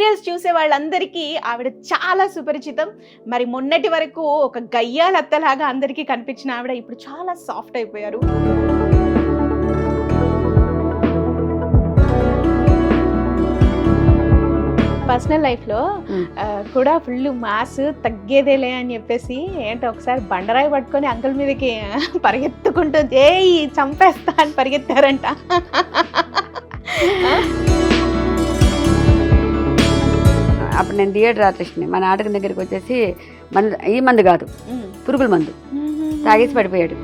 Serials చూసే వాళ్ళందరికీ ఆవిడ చాలా సుపరిచితం. మరి మొన్నటి వరకు ఒక గయ్యాలత్తలాగా అందరికీ కనిపించిన ఆవిడ ఇప్పుడు చాలా సాఫ్ట్ అయిపోయారు. పర్సనల్ లైఫ్లో కూడా ఫుల్ మాస్ తగ్గేదేలే అని చెప్పేసి ఏంటో ఒకసారి బండరాయి పట్టుకొని అంకుల్ మీదకి పరిగెత్తుకుంటూ ఏయ్ చంపేస్తా అని పరిగెత్తారంట. అప్పుడు నేను థియేటర్ ఆర్టిస్ట్ని. మా నాటకం దగ్గరికి వచ్చేసి ఈ మందు కాదు, పురుగుల మందు తాగేసి పడిపోయాడు.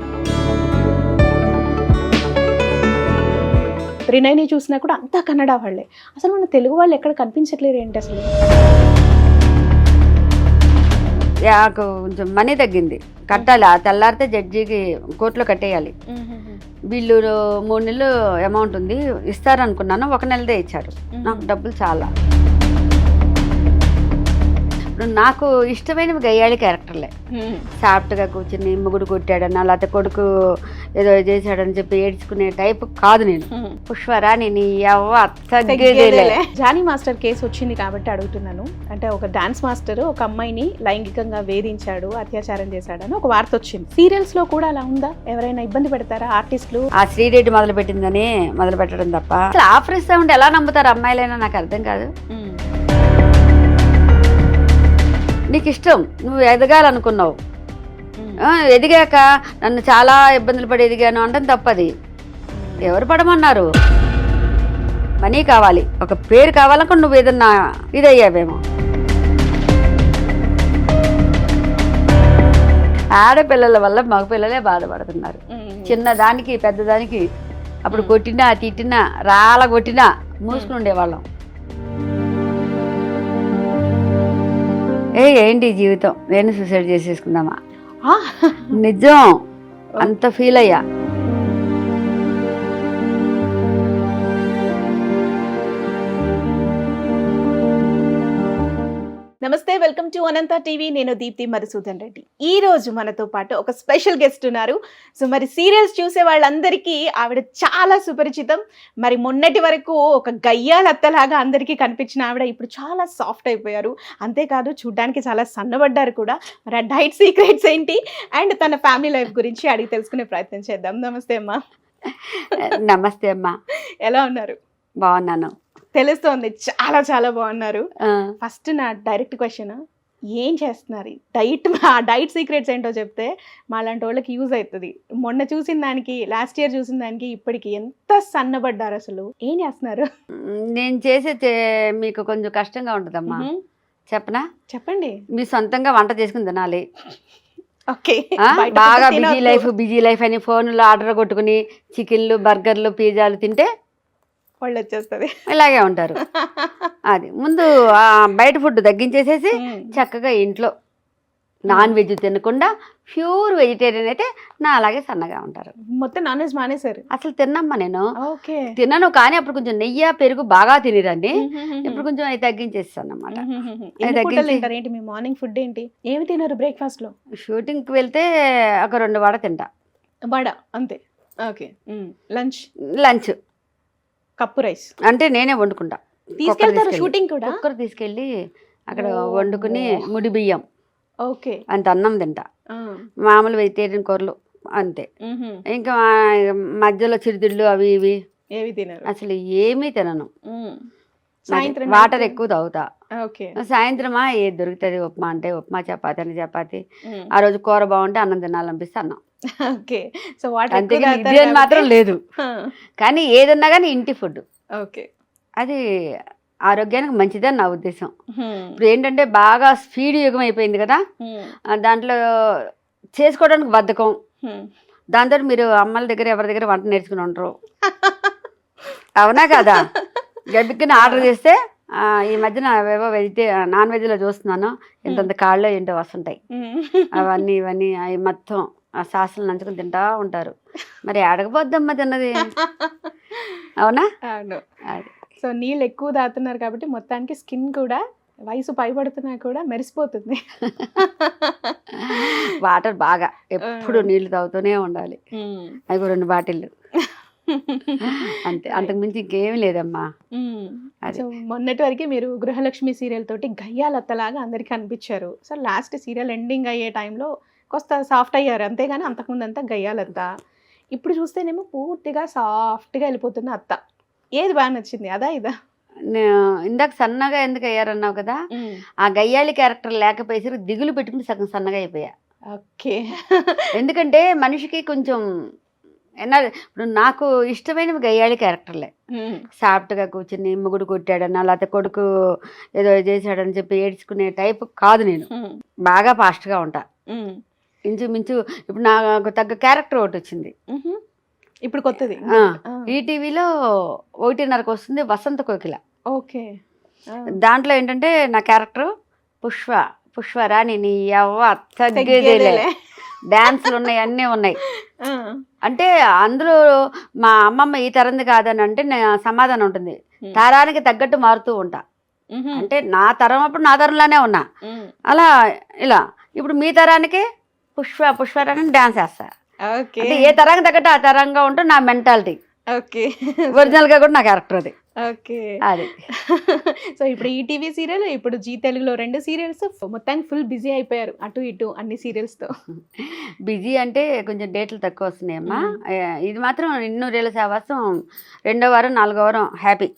త్రినైని చూసినా కూడా అంతా కన్నడ వాళ్ళే. అసలు మన తెలుగు వాళ్ళు ఎక్కడ కనిపించట్లేదు ఏంటి అసలు? నాకు కొంచెం మనీ తగ్గింది, కట్టాలి. ఆ తెల్లారితే జడ్జికి కోర్టులో కట్టేయాలి. వీళ్ళు 3 నెలలు అమౌంట్ ఉంది ఇస్తారనుకున్నాను, 1 నెలదే ఇచ్చారు. నాకు డబ్బులు చాలా. ఇప్పుడు నాకు ఇష్టమైనవి గయ్యాళి క్యారెక్టర్లే. సాఫ్ట్గా కూర్చుని మొగుడు కొట్టాడన్నా లేకపోతే కొడుకు ఏదో చేశాడని చెప్పి ఏడ్చుకునే టైప్ కాదు నేను. పుష్పరాణి నీ జానీ మాస్టర్ కేసు వచ్చింది కాబట్టి అడుగుతున్నాను. అంటే ఒక డాన్స్ మాస్టర్ ఒక అమ్మాయిని లైంగికంగా వేధించాడు, అత్యాచారం చేశాడని ఒక వార్త వచ్చింది. సీరియల్స్ లో కూడా అలా ఉందా? ఎవరైనా ఇబ్బంది పెడతారా ఆర్టిస్టులు? ఆ శ్రీరెడ్డి మొదలు పెట్టిందని మొదలు పెట్టడం తప్ప అసలు ఆఫర్ ఇస్తా ఉంటే ఎలా నమ్ముతారు అమ్మాయిలైనా? నాకు అర్థం కాదు. నీకు ఇష్టం, నువ్వు ఎదగాలనుకున్నావు, ఎదిగాక నన్ను చాలా ఇబ్బందులు పడి ఎదిగాను అంటే తప్పది. ఎవరు పడమన్నారు? మనీ కావాలి, ఒక పేరు కావాలనుకో నువ్వు ఏదన్నా ఇదయ్యావేమో. ఆడపిల్లల వల్ల మగపిల్లలే బాధపడుతున్నారు. చిన్నదానికి పెద్దదానికి అప్పుడు కొట్టినా తిట్టినా రాళ్ళ కొట్టినా మూసుకుని ఉండేవాళ్ళం. ఏంటి జీవితం, నేను సూసైడ్ చేసేసుకుందామా? నిజం, అంత ఫీల్ అయ్యా. నమస్తే, వెల్కమ్ టు అనంత టీవీ. నేను దీప్తి మధుసూదన్ రెడ్డి. ఈ రోజు మనతో పాటు ఒక స్పెషల్ గెస్ట్ ఉన్నారు. సో మరి సీరియల్స్ చూసే వాళ్ళందరికీ ఆవిడ చాలా సుపరిచితం. మరి మొన్నటి వరకు ఒక గయ్యాలత్తలాగా అందరికీ కనిపించిన ఆవిడ ఇప్పుడు చాలా సాఫ్ట్ అయిపోయారు. అంతేకాదు చూడ్డానికి చాలా సన్నబడ్డారు కూడా. మరి ఆ డైట్ సీక్రెట్స్ ఏంటి అండ్ తన ఫ్యామిలీ లైఫ్ గురించి అడిగి తెలుసుకునే ప్రయత్నం చేద్దాం. నమస్తే అమ్మా. నమస్తే అమ్మా. ఎలా ఉన్నారు? బాగున్నాను. తెలుస్తోంది, చాలా చాలా బాగున్నారు. ఫస్ట్ నా డైరెక్ట్ క్వశ్చన్, ఏం చేస్తున్నారు? డైట్ సీక్రెట్స్ ఏంటో చెప్తే మాలాంటి వాళ్ళకి యూజ్ అవుతుంది. మొన్న చూసిన దానికి, లాస్ట్ ఇయర్ చూసిన దానికి ఇప్పటికి ఎంత సన్నబడ్డారు అసలు? ఏం చేస్తున్నారు? నేను చేసే మీకు కొంచెం కష్టంగా ఉంటుందమ్మా, చెప్పనా? చెప్పండి. మీ సొంతంగా వంట చేసుకుని తినాలి. ఓకే, బాగా బిజీ లైఫ్ అని ఫోన్లో ఆర్డర్ కొట్టుకుని చికెన్లు, బర్గర్లు, పిజ్జాలు తింటే వాళ్ళు వచ్చేస్తుంది. ఇలాగే ఉంటారు. అది ముందు బయట ఫుడ్ తగ్గించేసేసి చక్కగా ఇంట్లో నాన్ వెజ్ తినకుండా ప్యూర్ వెజిటేరియన్ అయితే నా అలాగే సన్నగా ఉంటారు. మొత్తం నాన్ వెజ్ మానేశారు? అసలు తిన్నమ్మా నేను. తిన్నాను, కానీ అప్పుడు కొంచెం నెయ్యి పెరుగు బాగా తినేదాన్ని. ఇప్పుడు కొంచెం అది తగ్గించేస్తాను అన్నమాట. ఏంటి మీ మార్నింగ్ ఫుడ్ ఏంటి? ఏమి తినారు బ్రేక్ఫాస్ట్ లో? షూటింగ్కి వెళ్తే ఒక 2 వడ తింటా. వడ అంతే? ఓకే. లంచ్ కప్పు రైస్ అంటే నేనే వండుకుంటా. తీసుకెళ్తారు షూటింగ్ కూడా? కుక్కర్ తీసుకెళ్ళి అక్కడ వండుకుని ముడి బియ్యం, ఓకే, అంత అన్నం తింటా. మామూలు వెజిటేరియన్ కూరలు అంతే. ఇంకా మధ్యలో చిరుతిళ్ళు అవి ఇవి ఏవి తినరు? అసలు ఏమీ తినను. సాయంత్రం వాటర్ ఎక్కువ తాగుతా. ఓకే. సాయంత్రమా ఏది దొరుకుతుంది, ఉప్మా అంటే ఉప్మా, చపాతి అంటే చపాతి. ఆ రోజు కూర బాగుంటే అన్నం తినాలనిపిస్తే అన్నం. ఓకే. సో అంతే, ఇది అని మాత్రం లేదు. కానీ ఏదన్నా కానీ ఇంటి ఫుడ్. ఓకే. అది ఆరోగ్యానికి మంచిదని నా ఉద్దేశం. ఇప్పుడు ఏంటంటే బాగా స్పీడ్ యుగం అయిపోయింది కదా, దాంట్లో చేసుకోవడానికి బద్ధకం. దాంతో మీరు అమ్మల దగ్గర ఎవరి దగ్గర వంట నేర్చుకుని ఉంటారు, అవునా కదా? గబ్బిక్కిని ఆర్డర్ చేస్తే ఈ మధ్యన ఏవో నాన్ వెజ్లో చూస్తున్నాను, ఇంతంత కాళ్ళు ఏంటో వస్తుంటాయి. అవన్నీ ఇవన్నీ అవి మొత్తం ఆ సాసులు నంచుకుని తింటా ఉంటారు. మరి అడగబోద్దమ్మా తిన్నది, అవునా? అవును. సో నీళ్ళు ఎక్కువ తాగుతున్నారు కాబట్టి మొత్తానికి స్కిన్ కూడా వయసు పైబడుతున్నా కూడా మెరిసిపోతుంది. వాటర్ బాగా ఎప్పుడు నీళ్లు తాగుతూనే ఉండాలి. అవి 2 బాటిళ్ళు. అంతే, అంతకుమించి ఇంకేమీ లేదమ్మా. అది. సో మొన్నటి వరకు మీరు గృహలక్ష్మి సీరియల్ తోటి గయ్యాలత్తలాగా అందరికి అనిపించారు. సో లాస్ట్ సీరియల్ ఎండింగ్ అయ్యే టైంలో కొస్త సాఫ్ట్ అయ్యారు, అంతేగాని అంతకుముందు అంతా గయ్యాలత్త. ఇప్పుడు చూస్తేనేమో పూర్తిగా సాఫ్ట్గా వెళ్ళిపోతున్న అత్త. ఏది బాగా నచ్చింది, అదా ఇదా? ఇందాక సన్నగా ఎందుకు అయ్యారన్నావు కదా, ఆ గయ్యాళి క్యారెక్టర్ లేకపోయేసరికి దిగులు పెట్టుకుని సగం సన్నగా అయిపోయా. ఓకే. ఎందుకంటే మనిషికి కొంచెం ఇప్పుడు నాకు ఇష్టమైనవి గయ్యాళి క్యారెక్టర్లే. సాఫ్ట్గా కూర్చుని మొగుడు కొట్టాడన్నా లేకపోతే కొడుకు ఏదో చేశాడని చెప్పి ఏడ్చుకునే టైప్ కాదు నేను. బాగా ఫాస్ట్గా ఉంటా. ఇంచుమించు ఇప్పుడు నాకు తగ్గ క్యారెక్టర్ ఒకటి వచ్చింది ఇప్పుడు కొత్తది. ఈటీవీలో 1:30కి వస్తుంది, వసంత కోకిల. ఓకే. దాంట్లో ఏంటంటే నా క్యారెక్టర్ పుష్పరాణి. నీ యవ్వ తగ్గేదేలే, డాన్సులు ఉన్నాయి, అన్నీ ఉన్నాయి. అంటే అందులో మా అమ్మమ్మ ఈ తరంది కాదని అంటే సమాధానం ఉంటుంది, తరానికి తగ్గట్టు మారుతూ ఉంటా. అంటే నా తరం అప్పుడు నా తరంలోనే ఉన్నా, అలా ఇలా ఇప్పుడు మీ తరానికి పుష్పరాణి డాన్స్ వేస్తా. అంటే ఏ తరానికి తగ్గట్టు ఆ తరంగా ఉంటూ నా మెంటాలిటీ. ఓకే. ఒరిజినల్ గా కూడా నా క్యారెక్టర్ అది. ఓకే. అది. సో ఇప్పుడు ఈటీవీ సీరియల్, ఇప్పుడు జీ తెలుగులో 2 సీరియల్స్, మొత్తానికి ఫుల్ బిజీ అయిపోయారు అటు ఇటు అన్ని సీరియల్స్ తో. బిజీ అంటే కొంచెం డేట్లు తక్కువ వస్తున్నాయమ్మా. ఇది మాత్రం 200 శావాసం 2వ వారం 4వ వారం హ్యాపీ.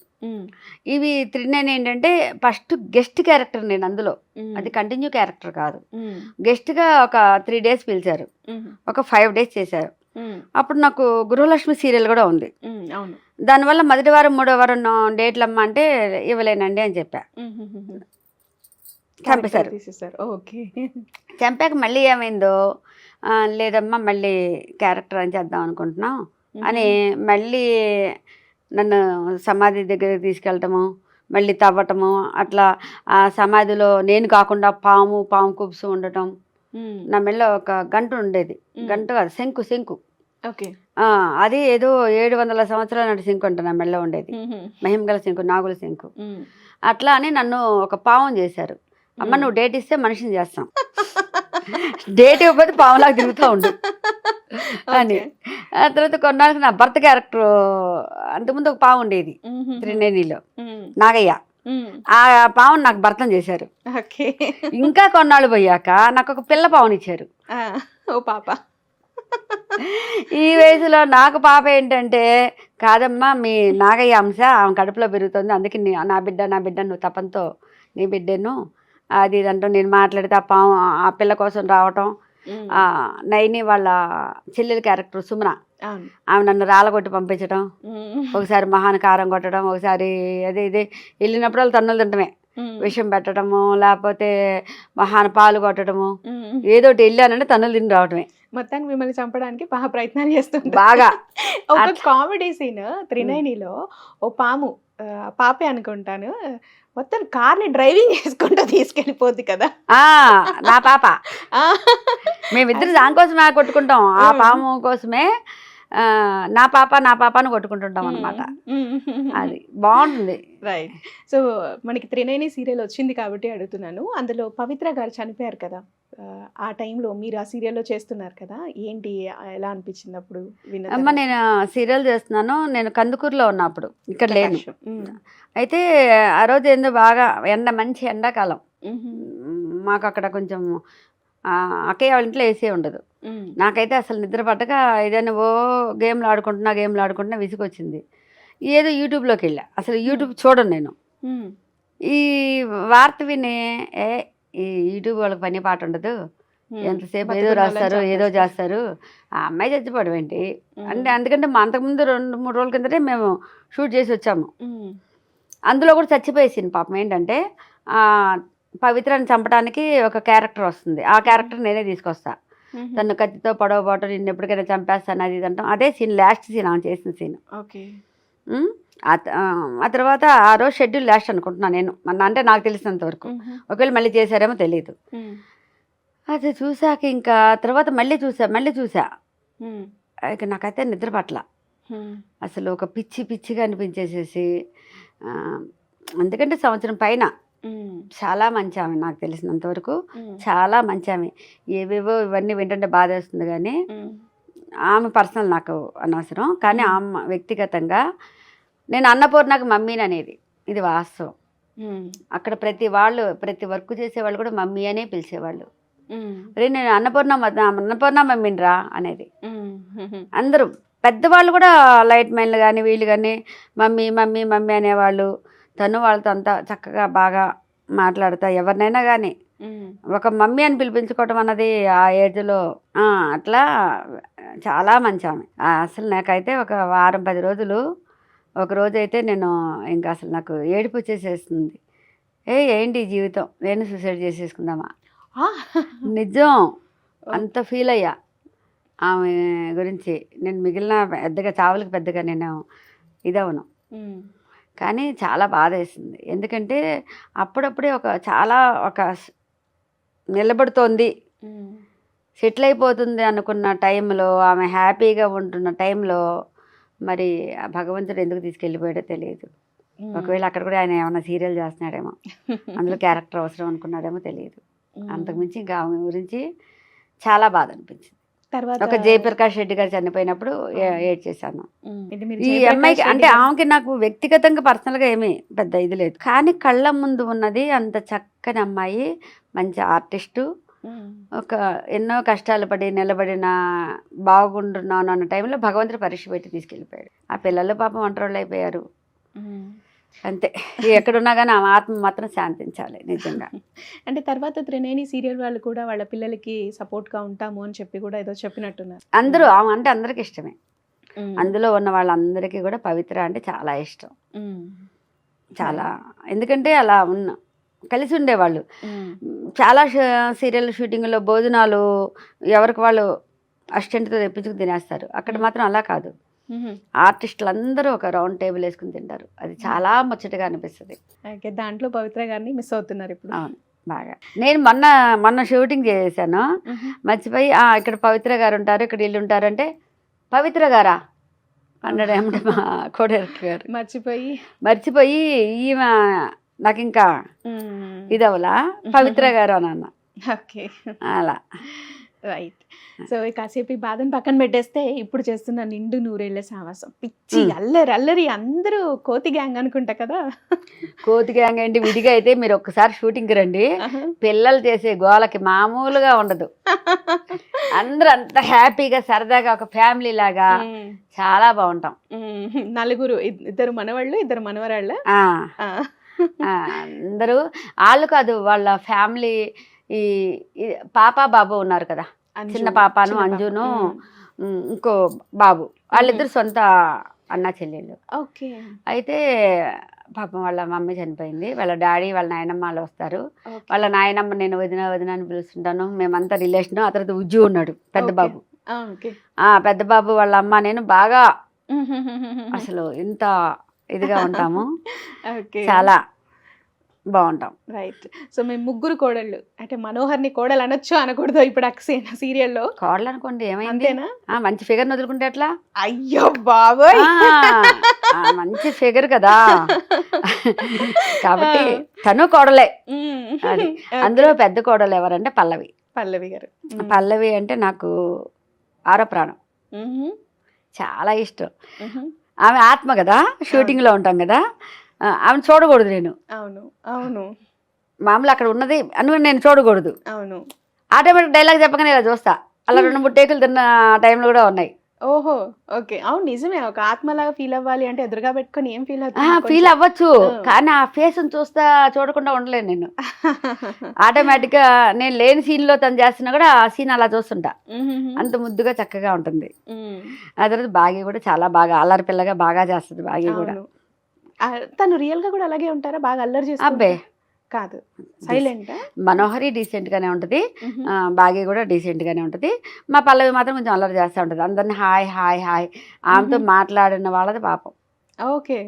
ఇవి 3 ఏంటంటే ఫస్ట్ గెస్ట్ క్యారెక్టర్ నేను అందులో, అది కంటిన్యూ క్యారెక్టర్ కాదు. గెస్ట్ గా ఒక 3 days పిలిచారు, ఒక 5 days చేశారు. అప్పుడు నాకు గృహలక్ష్మి సీరియల్ కూడా ఉంది. దానివల్ల మొదటి వారం 3వ వారం డేట్లు అమ్మ అంటే ఇవ్వలేనండి అని చెప్పా. చంపేశారు. చంపాక మళ్ళీ ఏమైందో, లేదమ్మా మళ్ళీ క్యారెక్టర్ అని చేద్దాం అనుకుంటున్నాం అని మళ్ళీ నన్ను సమాధి దగ్గరికి తీసుకెళ్ళటము, మళ్ళీ తవ్వటము, అట్లా ఆ సమాధిలో నేను కాకుండా పాము కుప్సు ఉండటం. నా మెడలో ఒక గంట ఉండేది, గంట కాదు శంకు. ఓకే. అది ఏదో 700 సంవత్సరాల నాటి శంకు అంట నా మెడలో ఉండేది, మహిమగల శంకు, నాగుల శంకు. అట్లా అని నన్ను ఒక పావం చేశారు. అమ్మ నువ్వు డేట్ ఇస్తే మనిషిని చేస్తాం, డేట్ ఇవ్వకపోతే పావులాగా తిరుగుతూ ఉండు అని. ఆ తర్వాత కొన్నాళ్ళకి నా భర్త క్యారెక్టర్, అంతకుముందు ఒక పావు ఉండేది త్రినేనిలో, నాగయ్య. ఆ పావును నాకు భర్తం చేశారు. ఇంకా కొన్నాళ్ళు పోయాక నాకు ఒక పిల్ల పావునిచ్చారు. ఓ పాప. ఈ వయసులో నాకు పాప ఏంటంటే, కాదమ్మా మీ నాగయ్య అంశ ఆమె కడుపులో పెరుగుతుంది, అందుకే నా బిడ్డ నువ్వు తపంతో నీ బిడ్డను అది ఇదంటూ నేను మాట్లాడితే ఆ పాము ఆ పిల్ల కోసం రావటం. నైని వాళ్ళ చెల్లెల క్యారెక్టర్ సుమన, ఆమె నన్ను రాళ్ళగొట్టి పంపించడం, ఒకసారి మహాన్ కారం కొట్టడం, ఒకసారి అదే ఇదే వెళ్ళినప్పుడు వాళ్ళు తన్నులు తింటమే, విషం పెట్టడము, లేకపోతే మహాన్ పాలు కొట్టడము, ఏదోటి వెళ్ళానంటే తన్నులు తిని రావటమే. మొత్తానికి మిమ్మల్ని చంపడానికి బాగా ప్రయత్నాలు చేస్తుంటారు బాగా. ఒక కామెడీ సీన్ త్రినైనిలో ఓ పాము, పాపే అనుకుంటాను, మొత్తం కార్ని డ్రైవింగ్ చేసుకుంటూ తీసుకెళ్ళిపోద్ది కదా. నా పాప. మేమిద్దరు దానికోసమే కొట్టుకుంటాం, ఆ పాము కోసమే నా పాప అని కొట్టుకుంటుంటాం అనమాట. అది బాగుంటుంది. రైట్. సో మనకి త్రినైని సీరియల్ వచ్చింది కాబట్టి అడుగుతున్నాను, అందులో పవిత్ర గారు చనిపోయారు కదా, ఆ టైంలో మీరు ఆ సీరియల్లో చేస్తున్నారు కదా, ఏంటి ఎలా అనిపించింది అప్పుడు? అమ్మ నేను సీరియల్ చేస్తున్నాను, నేను కందుకూరులో ఉన్నప్పుడు, ఇక్కడ లేను. అయితే ఆ రోజు ఏందో బాగా మంచి ఎండాకాలం, మాకు అక్కడ కొంచెం అక్కయ్య వాళ్ళ ఇంట్లో ఏసీ ఉండదు. నాకైతే అసలు నిద్ర పట్టక ఏదైనా గేమ్లు ఆడుకుంటున్నా విసుగొచ్చింది. ఏదో యూట్యూబ్లోకి వెళ్ళా, అసలు యూట్యూబ్ చూడను నేను. ఈ వార్త విని ఈ యూట్యూబ్ వాళ్ళకి పని పాట ఉండదు, ఎంతసేపు ఏదో రాస్తారు ఏదో చేస్తారు, ఆ అమ్మాయి చచ్చిపోవడం ఏంటి అంటే, అందుకంటే మా అంతకుముందు 2-3 రోజుల కిందటే మేము షూట్ చేసి వచ్చాము. అందులో కూడా చచ్చిపోయేసింది పాపం. ఏంటంటే పవిత్రని చంపడానికి ఒక క్యారెక్టర్ వస్తుంది, ఆ క్యారెక్టర్ నేనే తీసుకొస్తా, తను కత్తితో పొడవబోటం, నిన్ను ఎప్పటికైనా చంపేస్తాను అది ఇది అంటాం. అదే సీన్, లాస్ట్ సీన్ ఆమె చేసిన సీన్. ఆ తర్వాత ఆ రోజు షెడ్యూల్ లాస్ట్ అనుకుంటున్నాను నేను, అంటే నాకు తెలిసినంత వరకు. ఒకవేళ మళ్ళీ చేశారేమో తెలియదు. అది చూసాక ఇంకా తర్వాత మళ్ళీ చూసా ఇక నాకైతే నిద్ర పట్ల అసలు ఒక పిచ్చిగా అనిపించేసేసి, ఎందుకంటే సంవత్సరం పైన చాలా మంచి ఆమె, నాకు తెలిసినంత వరకు చాలా మంచి ఆమె. ఏవేవో ఇవన్నీ వింటుంటే బాధ వేస్తుంది, కానీ ఆమె పర్సనల్ నాకు అనవసరం, కానీ ఆమె వ్యక్తిగతంగా నేను అన్నపూర్ణకు మమ్మీని అనేది ఇది వాస్తవం. అక్కడ ప్రతి వర్క్ చేసేవాళ్ళు కూడా మమ్మీ అనే పిలిచేవాళ్ళు. రే నేను అన్నపూర్ణ మమ్మీని రా అనేది. అందరూ పెద్దవాళ్ళు కూడా లైట్ మైన్లు కానీ వీళ్ళు కానీ మమ్మీ మమ్మీ మమ్మీ అనేవాళ్ళు. తను వాళ్ళతో అంతా చక్కగా బాగా మాట్లాడతా ఎవరినైనా కానీ ఒక మమ్మీ అని పిలిపించుకోవటం అన్నది ఆ ఏజ్లో అట్లా చాలా మంచి ఆమె. అసలు నాకైతే ఒక వారం 10 రోజులు, ఒక రోజు అయితే నేను ఇంకా అసలు నాకు ఏడుపు వచ్చేసేస్తుంది. ఏంటి ఈ జీవితం, నేను సూసైడ్ చేసేసుకుందామా, నిజం అంత ఫీల్ అయ్యా ఆమె గురించి. నేను మిగిలిన పెద్దగా చావులకు పెద్దగా నేను ఇదవను, కానీ చాలా బాధ వేసింది. ఎందుకంటే అప్పుడప్పుడే ఒక నిలబడుతోంది, సెటిల్ అయిపోతుంది అనుకున్న టైంలో, ఆమె హ్యాపీగా ఉంటున్న టైంలో మరి ఆ భగవంతుడు ఎందుకు తీసుకెళ్ళిపోయాడో తెలియదు. ఒకవేళ అక్కడ కూడా ఆయన ఏమైనా సీరియల్ చేస్తున్నాడేమో, అందులో క్యారెక్టర్ అవసరం అనుకున్నాడేమో తెలియదు. అంతకుమించి ఇంకా ఆమె గురించి చాలా బాధ అనిపించింది. తర్వాత ఒక జయప్రకాష్ రెడ్డి గారు చనిపోయినప్పుడు ఏడ్ చేశాను. ఈ అమ్మాయికి అంటే ఆమెకి నాకు వ్యక్తిగతంగా పర్సనల్గా ఏమీ పెద్ద ఇది లేదు, కానీ కళ్ళ ముందు ఉన్నది అంత చక్కని అమ్మాయి, మంచి ఆర్టిస్టు. ఒక ఎన్నో కష్టాలు పడి నిలబడిన బాగుంటున్నాను అన్న టైంలో భగవంతుడు పరీక్ష పెట్టి తీసుకెళ్ళిపోయాడు. ఆ పిల్లలు పాపం ఒంటరోళ్ళు అయిపోయారు. అంతే, ఎక్కడున్నా కానీ ఆ ఆత్మ మాత్రం శాంతించాలి నిజంగా. అంటే తర్వాత త్రినేని సీరియల్ వాళ్ళు కూడా వాళ్ళ పిల్లలకి సపోర్ట్గా ఉంటాము అని చెప్పి కూడా ఏదో చెప్పినట్టున్నారు. అందరూ ఆమె అంటే అందరికి ఇష్టమే. అందులో ఉన్న వాళ్ళందరికీ కూడా పవిత్ర అంటే చాలా ఇష్టం, చాలా. ఎందుకంటే అలా కలిసి ఉండేవాళ్ళు. చాలా సీరియల్ షూటింగ్లో భోజనాలు ఎవరికి వాళ్ళు అసిస్టెంట్తో తెప్పించుకుని తినేస్తారు. అక్కడ మాత్రం అలా కాదు, ఆర్టిస్టులు అందరూ ఒక రౌండ్ టేబుల్ వేసుకుని తింటారు. అది చాలా ముచ్చటగా అనిపిస్తుంది. దాంట్లో పవిత్ర గారిని మిస్ అవుతున్నారు ఇప్పుడు. అవును, బాగా. నేను మొన్న షూటింగ్ చేశాను, మర్చిపోయి ఇక్కడ పవిత్ర గారు ఉంటారు, ఇక్కడ వీళ్ళు ఉంటారు అంటే పవిత్ర గారా అన్నాడు. ఏమంటే మా కోడెక్కి గారు మర్చిపోయి ఈమె నాకు ఇంకా ఇదవలా పవిత్ర గారు అని అన్న. ఓకే, అలా రైట్. సో కాసేపు ఈ బాధను పక్కన పెట్టేస్తే ఇప్పుడు చేస్తున్న నిండు నూరేళ్ల సావాసం, పిచ్చి అల్లరి అందరూ కోతి గ్యాంగ్ అనుకుంటా కదా. కోతి గ్యాంగ్ ఏంటి, విడిగా అయితే మీరు ఒక్కసారి షూటింగ్కి రండి, పిల్లలు చేసే గోలకి మామూలుగా ఉండదు. అందరూ అంత హ్యాపీగా సరదాగా ఒక ఫ్యామిలీ లాగా చాలా బాగుంటాం. నలుగురు, 2 మనవాళ్ళు 2 మనవరాళ్ళు. అందరూ వాళ్ళు కాదు, వాళ్ళ ఫ్యామిలీ. ఈ పాప బాబు ఉన్నారు కదా, చిన్న పాపను అంజును ఇంకో బాబు, వాళ్ళిద్దరు సొంత అన్న చెల్లెళ్ళు. ఓకే. అయితే పాపం వాళ్ళ మమ్మీ చనిపోయింది, వాళ్ళ డాడీ వాళ్ళ నాయనమ్మ వాళ్ళు వస్తారు. వాళ్ళ నాయనమ్మ నేను వదిన అని పిలుస్తుంటాను, మేమంతా రిలేషన్. ఆ తర్వాత ఉజ్జు ఉన్నాడు పెద్ద బాబు. పెద్ద బాబు వాళ్ళ అమ్మ నేను బాగా అసలు ఇంత ఇదిగా ఉంటాము, చాలా బాగుంటాం. రైట్. సో మేము 3 కోడళ్ళు, అంటే మనోహర్ని కోడలు అనొచ్చు అనకూడదు ఇప్పుడు అక్సేనా సీరియల్లో? కోడలు అనుకోండి, ఏమైందేనా మంచి ఫిగర్ వదులుకుంటే ఎట్లా? అయ్యో బాబోయ్, మంచి ఫిగర్ కదా కాబట్టి తను కోడలే. అది అందులో పెద్ద కోడలు ఎవరంటే పల్లవి గారు. పల్లవి అంటే నాకు ఆరో ప్రాణం, చాలా ఇష్టం. ఆమె ఆత్మ కదా, షూటింగ్లో ఉంటాం కదా, ఆమెను చూడకూడదు నేను. అవును మామూలు అక్కడ ఉన్నది అని నేను చూడకూడదు. అవును, ఆటోమేటిక్ డైలాగ్ చెప్పగానే ఇలా చూస్తా. అలా 2-3 టేకులు తిన్న టైంలో కూడా ఉన్నాయి. ఓహో, ఓకే. అవును, నిజమే. ఒక ఆత్మలాగా ఫీల్ అవ్వాలి అంటే ఎదురుగా పెట్టుకొని ఏం ఫీల్ అవ్వచ్చు, కానీ ఆ ఫేస్ చూడకుండా ఉండలేను నేను. ఆటోమేటిక్ గా నేను లేని సీన్ లో తను చేస్తున్నా కూడా ఆ సీన్ అలా చూస్తుంటా, అంత ముద్దుగా చక్కగా ఉంటుంది. ఆ తర్వాత బాగి కూడా చాలా బాగా అల్లరి పిల్లగా బాగా చేస్తుంది. బాగి కూడా తను రియల్ గా కూడా అలాగే ఉంటారా? బాగా అల్లరి చేస్తా? అబ్బే కాదు, సైలెంట్. మనోహరి డీసెంట్ గానే ఉంటది, బాగి కూడా డీసెంట్ గానే ఉంటది. మా పల్లవి మాత్రం కొంచెం అల్లరి చేస్తూ ఉంటది, అందరిని హాయ్ హాయ్ హాయ్. ఆమెతో మాట్లాడిన వాళ్ళది పాపం. ఓకే,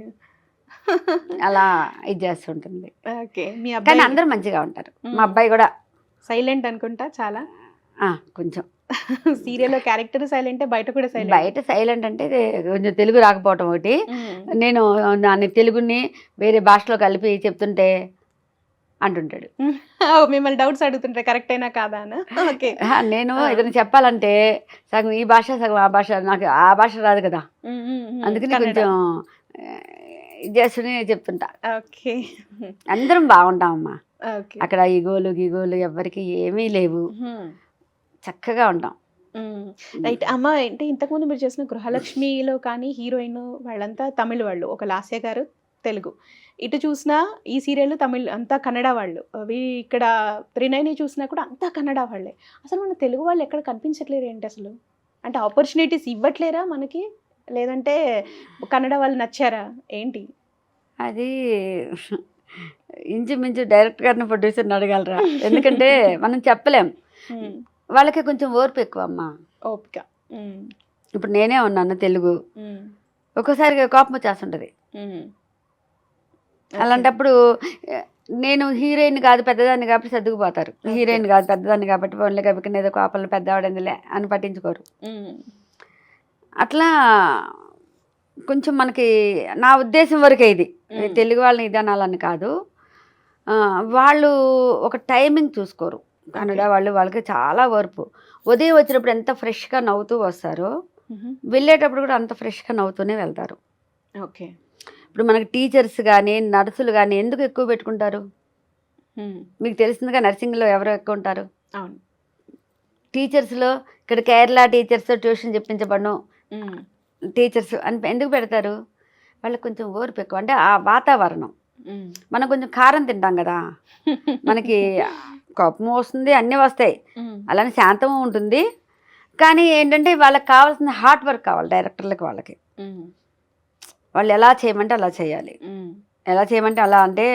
అలా ఇది చేస్తుంటుంది. కానీ అందరూ మంచిగా ఉంటారు. మా అబ్బాయి కూడా సైలెంట్ అనుకుంటా చాలా, కొంచెం. సీరియల్లో క్యారెక్టర్ సైలెంట్, బయట కూడా సైలెంట్. బయట సైలెంట్ అంటే కొంచెం తెలుగు రాకపోవటం ఒకటి. నేను దాన్ని తెలుగుని వేరే భాషలో కలిపి చెప్తుంటే అంటుంటాడు. మిమ్మల్ని డౌట్స్ అడుగుతుంటారు కరెక్టేనా కాదా అని. ఓకే. నేను ఏదైనా చెప్పాలంటే సగం ఈ భాష సగం ఆ భాష, నాకు ఆ భాష రాదు కదా, అందుకని కొంచెం ఇది చేస్తూనే చెప్తుంటా. ఓకే. అందరం బాగుంటామమ్మా ఓకే. అక్కడ. ఈగోలు గీగోలు ఎవరికి ఏమీ లేవు, చక్కగా ఉంటాం. రైట్ అమ్మ. అంటే ఇంతకుముందు మీరు చేసిన గృహలక్ష్మిలో కానీ హీరోయిన్ వాళ్ళంతా తమిళ వాళ్ళు, ఒక లాస్య గారు తెలుగు. ఇటు చూసినా ఈ సీరియల్ తమిళ్ అంతా కన్నడ వాళ్ళు. అవి ఇక్కడ 39 చూసినా కూడా అంతా కన్నడ వాళ్ళే. అసలు మన తెలుగు వాళ్ళు ఎక్కడ కనిపించట్లేరు ఏంటి అసలు? అంటే ఆపర్చునిటీస్ ఇవ్వట్లేరా మనకి, లేదంటే కన్నడ వాళ్ళు నచ్చారా ఏంటి? అది ఇంచుమించు డైరెక్ట్ గారిని ప్రొడ్యూసర్ని అడగలరా, ఎందుకంటే మనం చెప్పలేం. వాళ్ళకి కొంచెం ఓర్పు ఎక్కువ అమ్మా, ఓపిక. ఇప్పుడు నేనే ఉన్నాను తెలుగు, ఒక్కోసారి కోపం వచ్చేస్తుంటది. అలాంటప్పుడు నేను హీరోయిన్ కాదు పెద్దదాన్ని కాబట్టి సర్దుకుపోతారు, హీరోయిన్ కాదు పెద్దదాన్ని కాబట్టి ఓన్లీ కాబట్టి ఏదో కోపంలో పెద్దవాడిందిలే అని పట్టించుకోరు. అట్లా కొంచెం మనకి నా ఉద్దేశం వరకే ఇది, తెలుగు వాళ్ళని ఇది అనాలని కాదు. వాళ్ళు ఒక టైమింగ్ చూసుకోరు కన్నడ వాళ్ళు, వాళ్ళకి చాలా ఓర్పు. ఉదయం వచ్చినప్పుడు ఎంత ఫ్రెష్గా నవ్వుతూ వస్తారో వెళ్ళేటప్పుడు కూడా అంత ఫ్రెష్గా నవ్వుతూనే వెళ్తారు. ఓకే. ఇప్పుడు మనకి టీచర్స్ కానీ నర్సులు కానీ ఎందుకు ఎక్కువ పెట్టుకుంటారు? మీకు తెలిసిందిగా నర్సింగ్లో ఎవరు ఎక్కువ ఉంటారు? అవును. టీచర్స్లో ఇక్కడ కేరళ టీచర్స్ ట్యూషన్ చెప్పించబడను టీచర్స్ అని ఎందుకు పెడతారు? వాళ్ళకి కొంచెం ఓర్పు ఎక్కువ, అంటే ఆ వాతావరణం. మనం కొంచెం కారం తింటాం కదా, మనకి కోపం వస్తుంది, అన్నీ వస్తాయి, అలానే శాంతం ఉంటుంది. కానీ ఏంటంటే వాళ్ళకి కావాల్సిన హార్డ్ వర్క్ కావాలి డైరెక్టర్లకి. వాళ్ళకి వాళ్ళు ఎలా చేయమంటే అలా చేయాలి, ఎలా చేయమంటే అలా, అంటే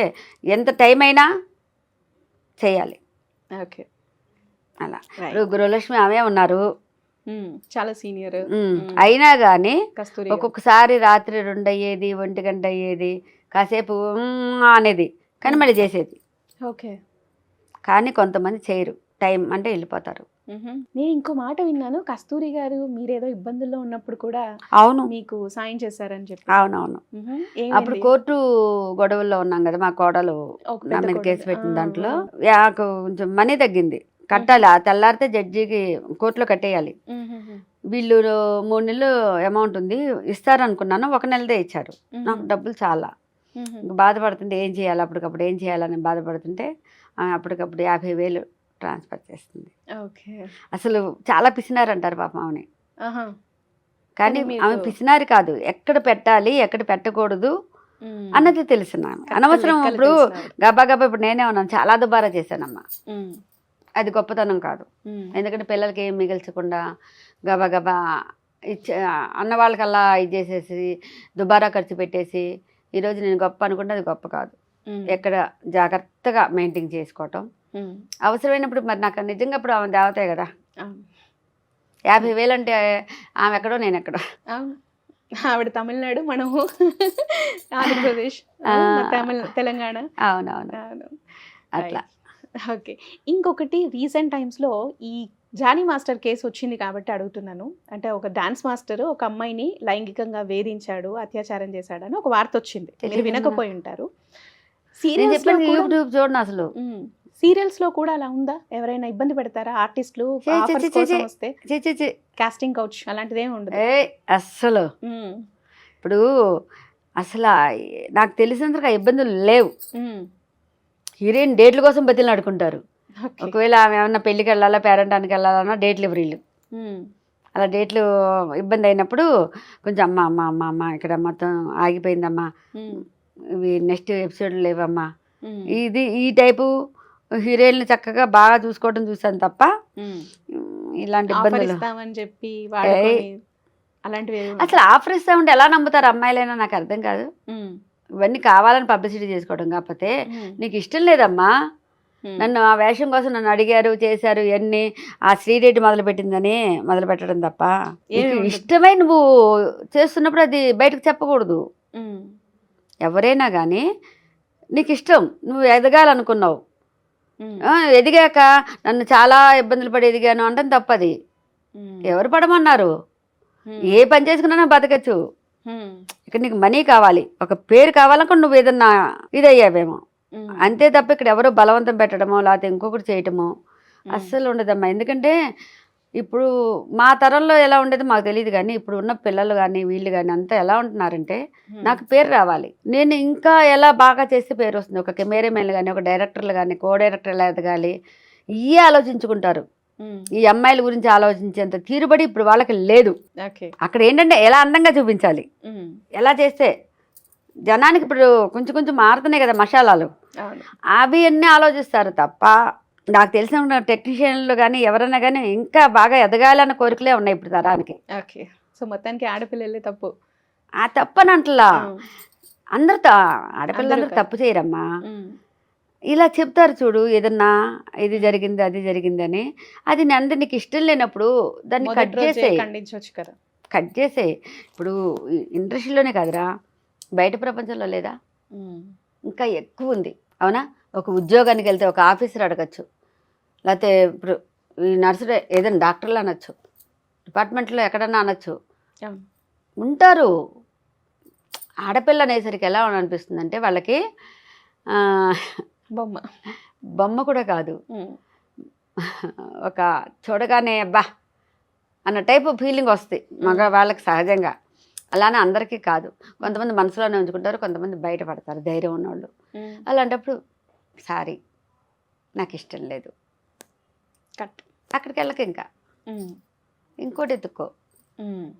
ఎంత టైం అయినా చేయాలి. ఓకే. అలా ఇప్పుడు గృహలక్ష్మి ఆమె ఉన్నారు, చాలా సీనియర్. అయినా కానీ కస్తూరి ఒక్కొక్కసారి రాత్రి 2 అయ్యేది, 1 గంట అయ్యేది, కాసేపు అనేది, కానీ మళ్ళీ చేసేది. ఓకే. కానీ కొంతమంది చేయరు, టైం అంటే వెళ్ళిపోతారు. నేను ఇంకో మాట విన్నాను, కస్తూరి గారు మీరేదో ఇబ్బందుల్లో ఉన్నప్పుడు కూడా అవును మీకు సాయం చేశారని చెప్పి. అవునవును. అప్పుడు కోర్టు గొడవల్లో ఉన్నాం కదా, మా కోడలు నా మీద కేసు పెట్టిన దాంట్లో నాకు కొంచెం మనీ తగ్గింది, కట్టాలి. ఆ తెల్లారితే జడ్జికి కోర్టులో కట్టేయాలి. వీళ్ళు 3 నెలలు అమౌంట్ ఉంది ఇస్తారనుకున్నాను, 1 నెలదే ఇచ్చారు. నాకు డబ్బులు చాలా బాధపడుతుంటే ఏం చేయాలి, అప్పటికప్పుడు ఏం చేయాలని బాధపడుతుంటే అప్పటికప్పుడు 50,000 ట్రాన్స్ఫర్ చేస్తుంది. అసలు చాలా పిసినారంటారు పాపం ఆమెని, కానీ ఆమె పిసినారి కాదు, ఎక్కడ పెట్టాలి ఎక్కడ పెట్టకూడదు అన్నది తెలిసినాను. అనవసరం ఇప్పుడు గబా గబా, ఇప్పుడు నేనే ఉన్నాను, చాలా దుబారా చేశానమ్మా, అది గొప్పతనం కాదు. ఎందుకంటే పిల్లలకి ఏం మిగిల్చకుండా గబా గబా ఇచ్చే అన్న వాళ్ళకల్లా ఇది చేసేసి దుబారా ఖర్చు పెట్టేసి ఈరోజు నేను గొప్ప అనుకుంటే అది గొప్ప కాదు. ఎక్కడ జాగ్రత్తగా మెయింటైన్ చేసుకోవటం, అవసరమైనప్పుడు. మరి నాకు నిజంగా ఇప్పుడు ఆమె దేవతే కదా, 50,000 అంటే ఆమె ఎక్కడో నేను ఎక్కడో. ఆవిడ తమిళనాడు, మనము ఆంధ్రప్రదేశ్, తెలంగాణ. అవునవును, అట్లా. ఓకే. ఇంకొకటి రీసెంట్ టైమ్స్లో ఈ జానీ మాస్టర్ కేసు వచ్చింది కాబట్టి అడుగుతున్నాను. అంటే ఒక డాన్స్ మాస్టర్ ఒక అమ్మాయిని లైంగికంగా వేధించాడు, అత్యాచారం చేశాడు అని ఒక వార్త వచ్చింది, మీరు వినకపోయి ఉంటారు. చూడండి, అసలు సీరియల్స్ లో కూడా అలా ఉందా? ఎవరైనా ఇబ్బంది పెడతారా ఆర్టిస్టులు వస్తే? కాస్టింగ్ కౌచ్ అలాంటిది ఏమి ఉండదు అస్సలు. ఇప్పుడు అసలు నాకు తెలిసినంతగా ఇబ్బందులు లేవు. హీరోయిన్ డేట్ల కోసం బతిలు ఆడుకుంటారు. ఒకవేళ ఆమె ఏమన్నా పెళ్ళికి వెళ్ళాలా, పేరెంటానికి వెళ్ళాలన్నా డేట్లు ఎవరు వీళ్ళు. అలా డేట్లు ఇబ్బంది అయినప్పుడు కొంచెం అమ్మ అమ్మ అమ్మ అమ్మ ఇక్కడ మొత్తం ఆగిపోయిందమ్మా, ఇవి నెక్స్ట్ ఎపిసోడ్ లేవమ్మా, ఇది ఈ టైపు హీరోయిన్లు చక్కగా బాగా చూసుకోవడం చూసాను తప్ప ఇలాంటి ఇబ్బందులు అసలు ఆఫర్ ఇస్తా ఉంటే ఎలా నమ్ముతారు అమ్మాయిలైనా, నాకు అర్థం కాదు. ఇవన్నీ కావాలని పబ్లిసిటీ చేసుకోవడం, కాకపోతే నీకు ఇష్టం లేదమ్మా, నన్ను ఆ వేషం కోసం నన్ను అడిగారు చేశారు ఇవన్నీ ఆ శ్రీరెడ్డి మొదలుపెట్టిందని మొదలు పెట్టడం తప్ప, ఇష్టమై నువ్వు చేస్తున్నప్పుడు అది బయటకు చెప్పకూడదు. ఎవరైనా కానీ నీకు ఇష్టం, నువ్వు ఎదగాలనుకున్నావు, ఎదిగాక నన్ను చాలా ఇబ్బందులు పడి ఎదిగాను అంటే తప్పది. ఎవరు పడమన్నారు? ఏ పని చేసుకున్నా బతకచ్చు. ఇక్కడ నీకు మనీ కావాలి, ఒక పేరు కావాలనుకో నువ్వు ఏదన్నా ఇదయ్యావేమో, అంతే తప్ప ఇక్కడ ఎవరో బలవంతం పెట్టడమో లేకపోతే ఇంకొకటి చేయటమో అస్సలు ఉండదమ్మా. ఎందుకంటే ఇప్పుడు మా తరంలో ఎలా ఉండేది మాకు తెలియదు, కానీ ఇప్పుడు ఉన్న పిల్లలు కానీ వీళ్ళు కానీ అంతా ఎలా ఉంటున్నారంటే నాకు పేరు రావాలి, నేను ఇంకా ఎలా బాగా చేస్తే పేరు వస్తుంది. ఒక కెమెరామెన్ కానీ ఒక డైరెక్టర్లు కానీ కో డైరెక్టర్లు ఎదగాలి ఇవే ఆలోచించుకుంటారు. ఈ అమ్మాయిల గురించి ఆలోచించేంత తీరుబడి ఇప్పుడు వాళ్ళకి లేదు. అక్కడ ఏంటంటే ఎలా అందంగా చూపించాలి, ఎలా చేస్తే జనానికి ఇప్పుడు కొంచెం కొంచెం మారుతున్నాయి కదా మసాలాలు, అవి అన్నీ ఆలోచిస్తారు తప్ప నాకు తెలిసిన టెక్నీషియన్లు కానీ ఎవరైనా కానీ ఇంకా బాగా ఎదగాలన్న కోరికలే ఉన్నాయి ఇప్పుడు తరానికి. సో మొత్తానికి ఆడపిల్లలే తప్పు, ఆ తప్పనంటలా అందరు ఆడపిల్లలందరూ తప్పు చేయరమ్మా. ఇలా చెప్తారు చూడు, ఏదన్నా ఇది జరిగింది అది జరిగింది అని, అది నంది నీకు ఇష్టం లేనప్పుడు దాన్ని కట్ చేసే. ఇప్పుడు ఇండస్ట్రీలోనే కాదురా, బయట ప్రపంచంలో లేదా ఇంకా ఎక్కువ ఉంది, అవునా? ఒక ఉద్యోగానికి వెళ్తే ఒక ఆఫీసర్ అడగచ్చు, లేకపోతే ఇప్పుడు ఈ నర్సులు ఏదైనా డాక్టర్లు అనొచ్చు, డిపార్ట్మెంట్లో ఎక్కడన్నా అనొచ్చు, ఉంటారు. ఆడపిల్ల అనేసరికి ఎలా అనిపిస్తుంది అంటే వాళ్ళకి బొమ్మ కూడా కాదు, ఒక చూడగానే అబ్బా అన్న టైప్ ఫీలింగ్ వస్తుంది మగ వాళ్ళకి సహజంగా. అలానే అందరికీ కాదు, కొంతమంది మనసులోనే ఉంచుకుంటారు, కొంతమంది బయటపడతారు ధైర్యం ఉన్నవాళ్ళు. అలాంటప్పుడు సారీ నాకు ఇష్టం లేదు, అక్కడికి వెళ్ళక ఇంకా ఇంకోటి ఎత్తుక్కో,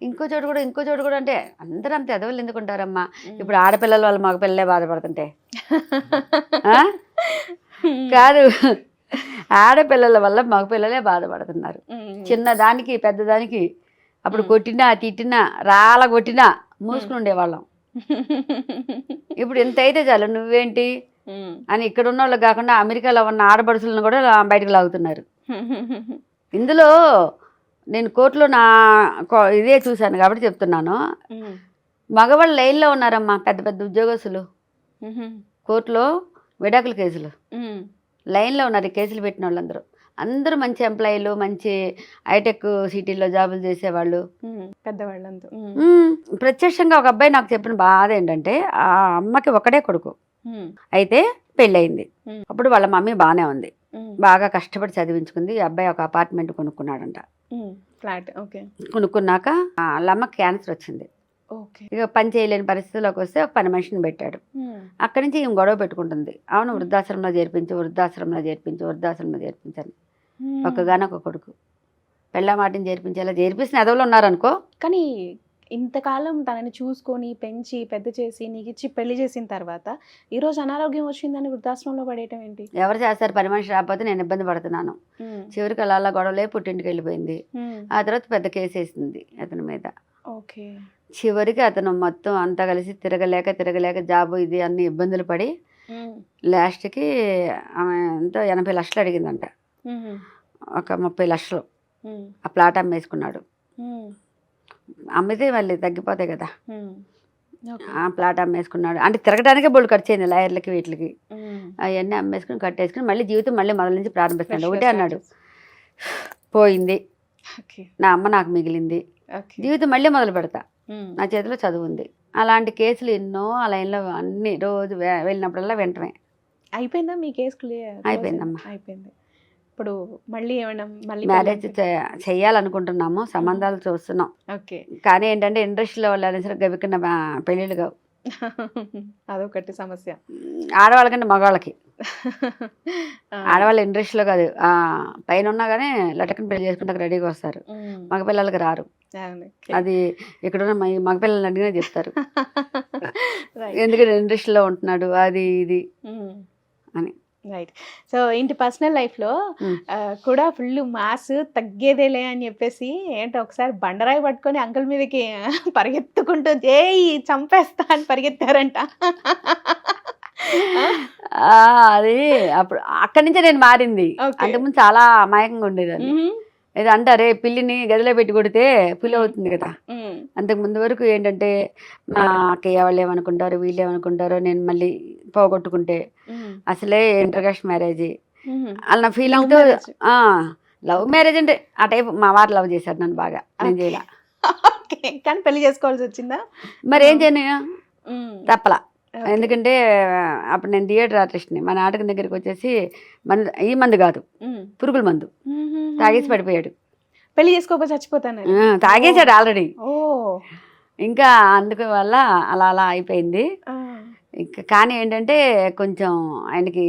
ఇంకో చోటు కూడా అంటే అందరూ అంత ఎదవలు ఎందుకుంటారమ్మా. ఇప్పుడు ఆడపిల్లల వాళ్ళు మగపిల్లలే బాధపడుతుంటే కాదు, ఆడపిల్లల వల్ల మగపిల్లలే బాధపడుతున్నారు. చిన్నదానికి పెద్దదానికి అప్పుడు కొట్టినా తిట్టినా రాళ్ళ కొట్టినా మూసుకుని ఉండేవాళ్ళం. ఇప్పుడు ఎంత అయితే చాలు నువ్వేంటి అని ఇక్కడ ఉన్న వాళ్ళు కాకుండా అమెరికాలో ఉన్న ఆడపడుచులను కూడా బయటకు లాగుతున్నారు. ఇందులో నేను కోర్టులో ఇదే చూశాను కాబట్టి చెప్తున్నాను. మగవాళ్ళు లైన్లో ఉన్నారమ్మా, పెద్ద పెద్ద ఉద్యోగస్తులు కోర్టులో విడాకుల కేసులు లైన్లో ఉన్నారు. ఈ కేసులు పెట్టిన వాళ్ళందరూ అందరూ మంచి ఎంప్లాయీలు, మంచి హైటెక్ సిటీలో జాబులు చేసేవాళ్ళు, పెద్దవాళ్ళంతా. ప్రత్యక్షంగా ఒక అబ్బాయి నాకు చెప్పిన బాధ ఏంటంటే ఆ అమ్మకి ఒకడే కొడుకు, అయితే పెళ్ళయింది. అప్పుడు వాళ్ళ మమ్మీ బాగానే ఉంది, బాగా కష్టపడి చదివించుకుంది. ఈ అబ్బాయి ఒక అపార్ట్మెంట్ కొనుక్కున్నాడంట, ఫ్లాట్. కొనుక్కున్నాక వాళ్ళ అమ్మకి క్యాన్సర్ వచ్చింది. ఇక పని చేయలేని పరిస్థితిలోకి వస్తే ఒక పని మనిషిని పెట్టాడు. అక్కడి నుంచి ఈమె గొడవ పెట్టుకుంటుంది, అవును వృద్ధాశ్రమంలో చేర్పించని. ఒక్కగానొక కొడుకు, పెళ్ళ మాటిని చేర్పిస్తే ఎదవలు ఉన్నారనుకో. కానీ ఇంతకాలం తనని చూసుకొని పెంచి పెద్ద చేసి నీకు ఇచ్చి పెళ్లి చేసిన తర్వాత ఈరోజు అనారోగ్యం వచ్చిందని వృద్ధాశ్రమంలో పడేయటం ఏంటి? ఎవరు చేస్తారు? పని మనిషి రాకపోతే నేను ఇబ్బంది పడుతున్నాను. చివరికి అలా గొడవలే పుట్టింటికి వెళ్ళిపోయింది. ఆ తర్వాత పెద్ద కేసు వేసింది అతని మీద. చివరికి అతను మొత్తం అంతా కలిసి తిరగలేక జాబు ఇది అన్ని ఇబ్బందులు పడి లాస్ట్కి ఆమె ఎంతో 80 లక్షలు అడిగిందంట, ఒక 30 లక్షలు ఆ ప్లాట్ అమ్మేసుకున్నాడు. అమ్మితే మళ్ళీ తగ్గిపోతాయి కదా, ఆ ప్లాట్ అమ్మేసుకున్నాడు. అంటే తిరగడానికే బోల్డ్ ఖర్చు అయింది లాయర్లకి వీటికి. అవన్నీ అమ్మేసుకుని కట్టేసుకుని మళ్ళీ జీవితం మళ్ళీ మొదల నుంచి ప్రారంభిస్తాడు. ఒకటే అన్నాడు, పోయింది నా అమ్మ నాకు మిగిలింది, జీవితం మళ్ళీ మొదలు పెడతా, నా చేతిలో చదువు ఉంది. అలాంటి కేసులు ఎన్నో ఆ లైన్లో అన్ని రోజు వెళ్ళినప్పుడల్లా వెంటనే. అయిపోయిందా మీ కేసు క్లియర్? అయిపోయిందమ్మా, అయిపోయింది. ఇప్పుడు మళ్ళీ ఏమైనా మ్యారేజ్ చెయ్యాలనుకుంటున్నాము, సంబంధాలు చూస్తున్నాం. కానీ ఏంటంటే ఇండస్ట్రీలో వాళ్ళు అనేసరికి గవికన్న పెళ్ళిళ్ళు కావు. అదొకటి సమస్య ఆడవాళ్ళకంటే మగవాళ్ళకి. ఆడవాళ్ళు ఇండస్ట్రీలో కాదు, పైన ఉన్నా కానీ లటకని పెళ్లి చేసుకుంటే రెడీగా వస్తారు, మగపిల్లలకి రారు. అది ఇక్కడున్న మగపిల్లలు అడిగినా చెప్తారు, ఎందుకంటే ఇండస్ట్రీలో ఉంటున్నాడు అది ఇది అని. రైట్. సో ఇంటి పర్సనల్ లైఫ్లో కూడా ఫుల్ మాస్ తగ్గేదేలే అని చెప్పేసి ఏంటో ఒకసారి బండరాయి పట్టుకొని అంకుల్ మీదకి పరిగెత్తుకుంటూ చంపేస్తా అని పరిగెత్తారంట. అది అప్పుడు అక్కడి నుంచే నేను మారింది. అంతకుముందు చాలా అమాయకంగా ఉండేదాన్ని. ఏదో అంటారే పిల్లిని గదిలో పెట్టి కొడితే పులి అవుతుంది కదా, అంతకు ముందు వరకు ఏంటంటే మా అక్కయ్య వాళ్ళు ఏమనుకుంటారు వీళ్ళు ఏమనుకుంటారో, నేను మళ్ళీ పోగొట్టుకుంటే అసలే ఇంటర్కాస్ట్ మ్యారేజ్ అలా ఫీలింగ్తో. లవ్ మ్యారేజ్ అంటే ఆ టైప్ మా వారు లవ్ చేశారు నన్ను బాగా, నేను చేయాల. కానీ పెళ్లి చేసుకోవాల్సి వచ్చిందా? మరి ఏం చేయను, తప్పలా. ఎందుకంటే అప్పుడు నేను థియేటర్ ఆర్టిస్ట్ని. మా నాటకం దగ్గరికి వచ్చేసి ఈ మందు కాదు, పురుగుల మందు తాగేసి పడిపోయాడు. పెళ్లి చేసుకోకపోతే చచ్చిపోతాను. తాగేసాడు ఆల్రెడీ. ఓ ఇంకా అందుకు వల్ల అలా అలా అయిపోయింది. ఇంకా కానీ ఏంటంటే కొంచెం ఆయనకి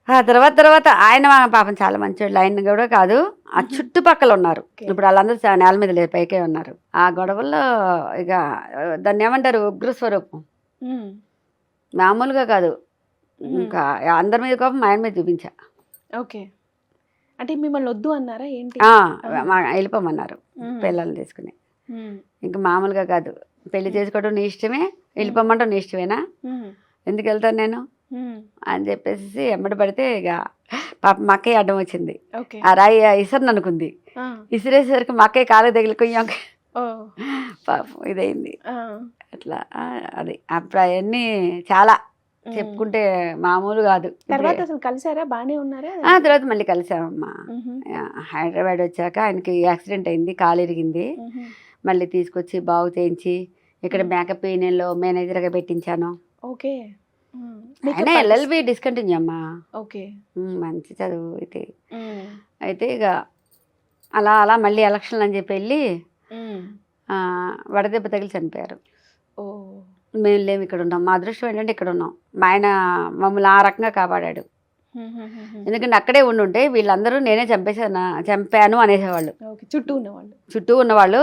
ఆ తర్వాత ఆయన పాపం చాలా మంచివాళ్ళు. ఆయన కూడా కాదు, ఆ చుట్టుపక్కల ఉన్నారు. ఇప్పుడు వాళ్ళందరూ నేల మీద లేరు, పైకే ఉన్నారు. ఆ గొడవల్లో ఇక దాన్ని ఏమంటారు, ఉగ్రస్వరూపం. మామూలుగా కాదు, ఇంకా అందరి మీద కోపం ఆయన మీద చూపించా. ఓకే, అంటే మిమ్మల్ని వద్దు అన్నారా ఏంటి? వెళ్ళిపోమన్నారు పిల్లల్ని తీసుకుని. ఇంకా మామూలుగా కాదు, పెళ్లి చేసుకోవడం నీ ఇష్టమే, వెళ్ళిపోమంటాం నీ ఇష్టమేనా, ఎందుకు వెళ్తాను నేను అని చెప్పేసి ఎమ్మడి పడితే ఇక పాప మా అక్కయ్య అడ్డం వచ్చింది. ఆ రాయి ఇసరు అనుకుంది, ఇసిరేసరికి మా అక్కయ్య కాలు తగిలికొయ్యాక పాపం ఇదైంది. అట్లా అది అప్పుడు అవన్నీ చాలా చెప్పుకుంటే మామూలు కాదు. తర్వాత అసలు కలిసారా? బాగానే ఉన్నారా? తర్వాత మళ్ళీ కలిసామమ్మా. హైదరాబాద్ వచ్చాక ఆయనకి యాక్సిడెంట్ అయింది, కాలు ఇరిగింది. మళ్ళీ తీసుకొచ్చి బాగు చేయించి ఇక్కడ మేకప్ యూనియన్లో మేనేజర్గా పెట్టించాను. ఓకే, ఆయన ఎల్ఎల్బి డిస్కంటిన్యూ అమ్మా. ఓకే, మంచి చదువు అయితే ఇక అలా అలా మళ్ళీ ఎలక్షన్లు అని చెప్పి వెళ్ళి వడదెబ్బ తగిలి చనిపోయారు. మేము లేము, ఇక్కడ ఉన్నాం. మా అదృష్టం ఏంటంటే ఇక్కడ ఉన్నాం. మా ఆయన మమ్మల్ని ఆ రకంగా కాపాడాడు. ఎందుకంటే అక్కడే ఉండుంటే వీళ్ళందరూ నేనే చంపాను అనేసేవాళ్ళు. చుట్టూ ఉన్నవాళ్ళు